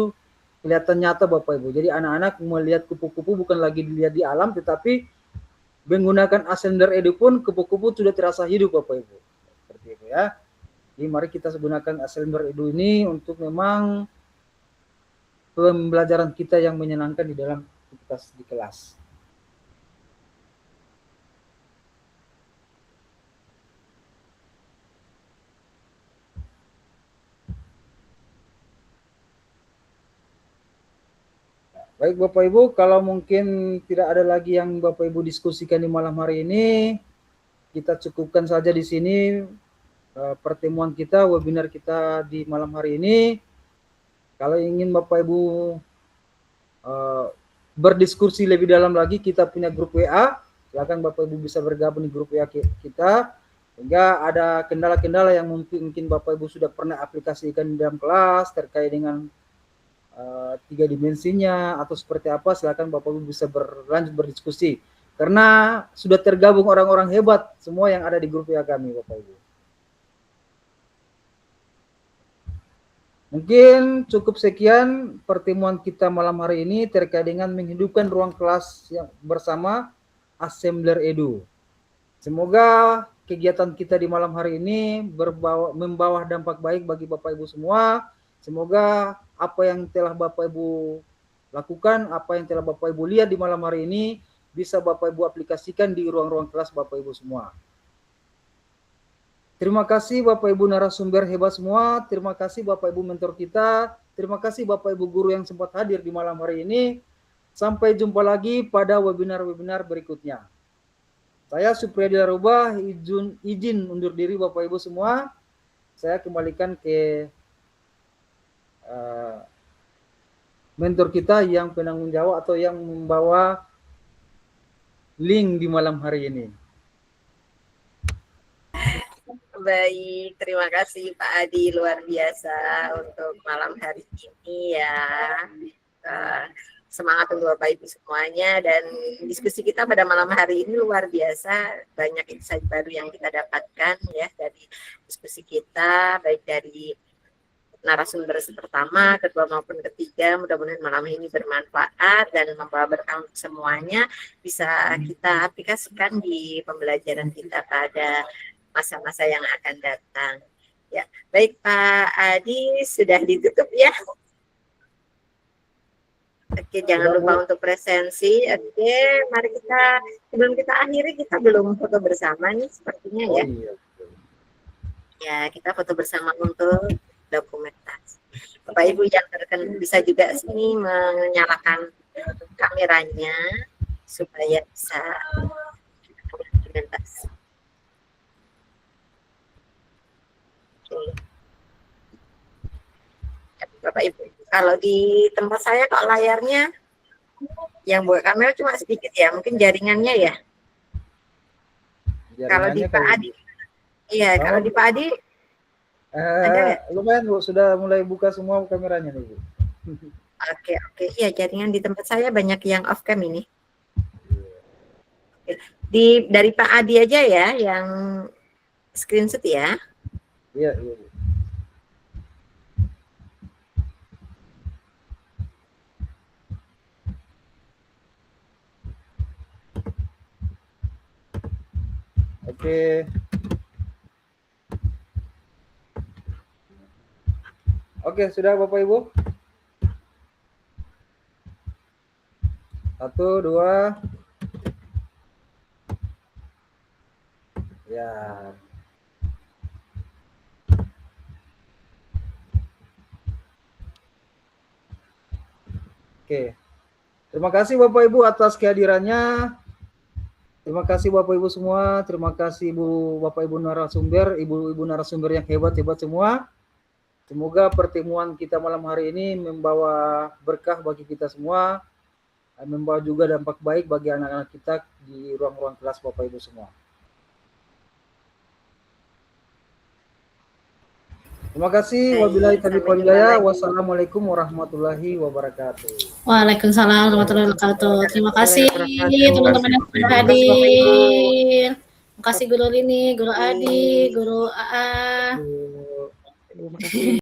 A: kelihatan nyata Bapak Ibu. Jadi anak-anak melihat kupu-kupu bukan lagi dilihat di alam, tetapi menggunakan Assembler Edu pun kupu-kupu sudah terasa hidup Bapak Ibu. Seperti itu ya. Jadi mari kita gunakan Assembler Edu ini untuk memang pembelajaran kita yang menyenangkan di dalam aktivitas di kelas. Baik Bapak Ibu, kalau mungkin tidak ada lagi yang Bapak Ibu diskusikan di malam hari ini, kita cukupkan saja di sini pertemuan kita, webinar kita di malam hari ini. Kalau ingin Bapak Ibu berdiskusi lebih dalam lagi, kita punya grup WA, silakan Bapak Ibu bisa bergabung di grup WA kita, sehingga ada kendala-kendala yang mungkin Bapak Ibu sudah pernah aplikasikan di dalam kelas terkait dengan 3 dimensinya atau seperti apa, silakan Bapak Ibu bisa berlanjut berdiskusi, karena sudah tergabung orang-orang hebat semua yang ada di grup WA kami Bapak Ibu. Mungkin cukup sekian pertemuan kita malam hari ini terkait dengan menghidupkan ruang kelas yang bersama Assembler Edu. Semoga kegiatan kita di malam hari ini membawa dampak baik bagi Bapak Ibu semua. Semoga apa yang telah Bapak Ibu lakukan, apa yang telah Bapak Ibu lihat di malam hari ini bisa Bapak Ibu aplikasikan di ruang-ruang kelas Bapak Ibu semua. Terima kasih Bapak Ibu narasumber hebat semua, terima kasih Bapak Ibu mentor kita, terima kasih Bapak Ibu guru yang sempat hadir di malam hari ini. Sampai jumpa lagi pada webinar-webinar berikutnya. Saya Supriyadi Larubah, izin undur diri Bapak Ibu semua. Saya kembalikan ke mentor kita yang penanggung jawab atau yang membawa link di malam hari ini.
B: Baik, terima kasih Pak Adi, luar biasa untuk malam hari ini ya. Semangat untuk Bapak Ibu semuanya, dan diskusi kita pada malam hari ini luar biasa, banyak insight baru yang kita dapatkan ya dari diskusi kita, baik dari narasumber pertama, kedua maupun ketiga. Mudah-mudahan malam ini bermanfaat dan membawa berkah untuk semuanya, bisa kita aplikasikan di pembelajaran kita pada masa-masa yang akan datang. Ya, baik Pak Adi, sudah ditutup ya. Oke, jangan lupa untuk presensi. Oke, mari kita, sebelum kita akhiri, kita belum foto bersama nih sepertinya ya. Ya, kita foto bersama untuk dokumentasi. Bapak Ibu yang terkenal bisa juga sini menyalakan kameranya supaya bisa dokumentasi. Bapak Ibu. Kalau di tempat saya kok layarnya yang buat kamera cuma sedikit ya, mungkin jaringannya ya. Kalau di
A: Jaringannya
B: Pak
A: kalau
B: Adi, iya, kalau di Pak Adi ada nggak?
A: lumayan Bu, sudah mulai buka semua kameranya nih Bu.
B: Oke, iya jaringan di tempat saya banyak yang off cam ini. Oke. Dari Pak Adi aja ya, yang screenshot ya.
A: Iya Bu. Oke. Oke, sudah Bapak Ibu? 1, 2. Ya. Oke. Terima kasih Bapak Ibu atas kehadirannya. Terima kasih Bapak Ibu semua. Terima kasih Bapak Ibu narasumber, ibu-ibu narasumber yang hebat-hebat semua. Semoga pertemuan kita malam hari ini membawa berkah bagi kita semua, membawa juga dampak baik bagi anak-anak kita di ruang-ruang kelas Bapak Ibu semua. Terima kasih. Wabillahi taufiq wal hidayah. Wassalamualaikum warahmatullahi wabarakatuh.
C: Waalaikumsalam warahmatullahi wabarakatuh. Terima kasih
D: Wabarakatuh.
C: teman-teman yang sudah hadir. Terima kasih Guru Rini, Guru Adi, Guru AA.
D: Terima kasih.